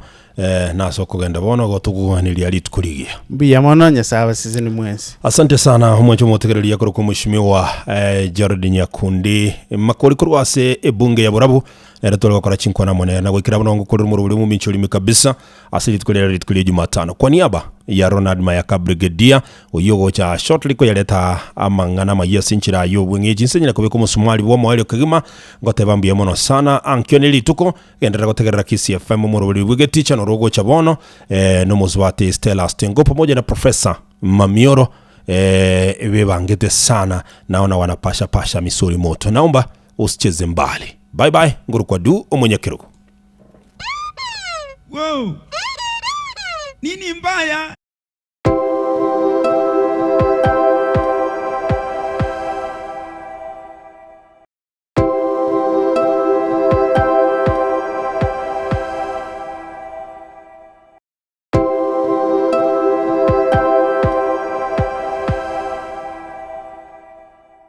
na soko genda bono gotuguhaniri ali tukurigia. Mbia mono nyasawa sizini mwezi. Asante sana umwacho motegereria ko mheshimiwa Jared Nyakundi makori kurwase ebunge ya Borabu era tole bakora chinkwa na mone na gwikira bono ngukuru mu rubuli mu minchuri kabisa asili tukulia Jumatano kwa niaba ya Ronald Mayaka Brigadier uyogo cha shortly ko yaleta amangana mayesi nchira yo bwenye jinsenyira kubeko musumali bo mwali kagima ngotebambia mono sana ankyoneli tuko endera gutegerera KISII FM mu rubuli bwige teacher no rogo cha bono no muzwate Stella Stengo pamoja na Professor Mamioro bangete sana naona wanapasha misuri moto. Naomba usicheze mbali. Bye bye nguru kwa du omonye kirugo. Wow. Nini mbaya?